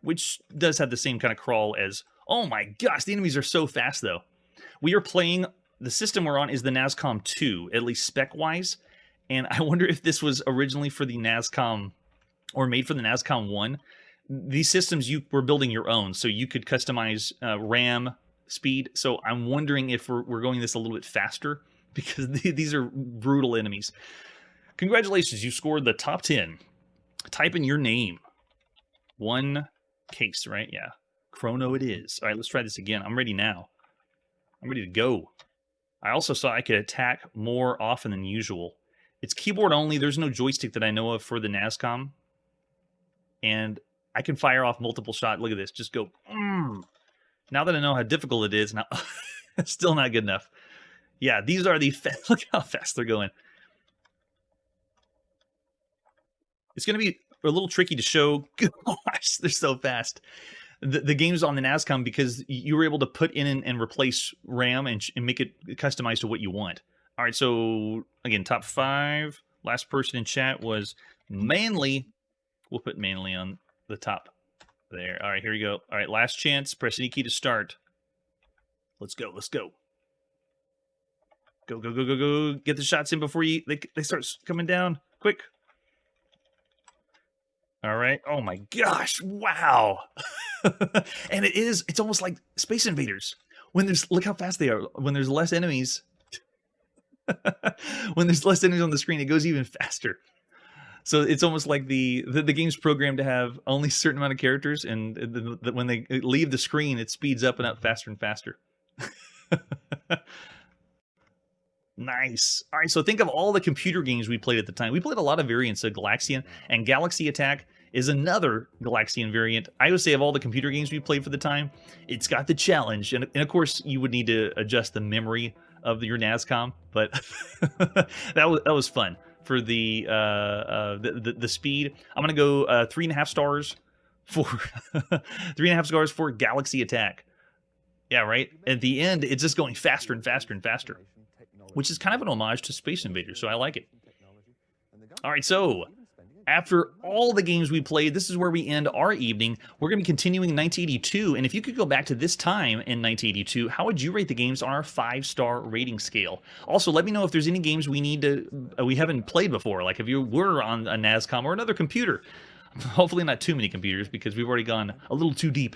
S1: which does have the same kind of crawl as... Oh my gosh, the enemies are so fast, though. We are playing... The system we're on is the Nascom 2, at least spec-wise, and I wonder if this was originally for the Nascom, or made for the Nascom 1. These systems, you were building your own, so you could customize RAM speed, so I'm wondering if we're going this a little bit faster, because these are brutal enemies. Congratulations, you scored the top 10. Type in your name. One case, right? Yeah. Chrono it is. All right, let's try this again. I'm ready now. I'm ready to go. I also saw I could attack more often than usual. It's keyboard only. There's no joystick that I know of for the Nascom. And I can fire off multiple shots. Look at this. Just go. Now that I know how difficult it is, now still not good enough. Yeah, these are the... Look how fast they're going. It's going to be a little tricky to show. Gosh, they're so fast. The game's on the Nascom because you were able to put in and replace RAM and make it customized to what you want. All right, so again, top 5. Last person in chat was Manly. We'll put Manly on the top there. All right, here we go. All right, last chance. Press any key to start. Let's go. Let's go. Go, go, go, go, go. Get the shots in before they start coming down. Quick. All right. Oh my gosh. Wow. And it's almost like Space Invaders. Look how fast they are. When there's less enemies. When there's less enemies on the screen, it goes even faster. So it's almost like the game's programmed to have only a certain amount of characters, and when they leave the screen, it speeds up and up faster and faster. Nice. All right, so think of all the computer games we played at the time. We played a lot of variants of Galaxian, and Galaxy Attack is another Galaxian variant. I would say of all the computer games we played for the time, it's got the challenge, and of course you would need to adjust the memory of your Nascom, but that was fun for the speed. I'm gonna go 3.5 stars for 3.5 stars for Galaxy Attack. Yeah, right. At the end, it's just going faster and faster and faster, which is kind of an homage to Space Invaders, so I like it. All right, so after all the games we played, this is where we end our evening. We're going to be continuing in 1982, and if you could go back to this time in 1982, how would you rate the games on our 5-star rating scale? Also, let me know if there's any games we haven't played before, like if you were on a Nascom or another computer. Hopefully not too many computers, because we've already gone a little too deep.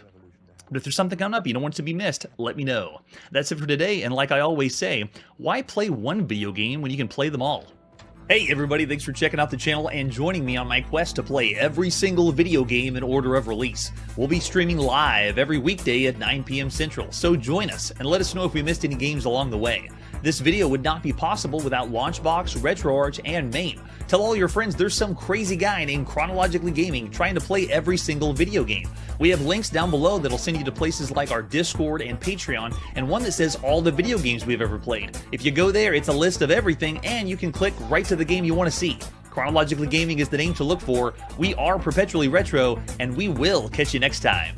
S1: But if there's something coming up you don't want it to be missed, let me know. That's it for today, and like I always say, why play one video game when you can play them all? Hey everybody, thanks for checking out the channel and joining me on my quest to play every single video game in order of release. We'll be streaming live every weekday at 9 p.m. Central, so join us and let us know if we missed any games along the way. This video would not be possible without Launchbox, RetroArch, and MAME. Tell all your friends there's some crazy guy named Chronologically Gaming trying to play every single video game. We have links down below that'll send you to places like our Discord and Patreon, and one that says all the video games we've ever played. If you go there, it's a list of everything, and you can click right to the game you want to see. Chronologically Gaming is the name to look for. We are Perpetually Retro, and we will catch you next time.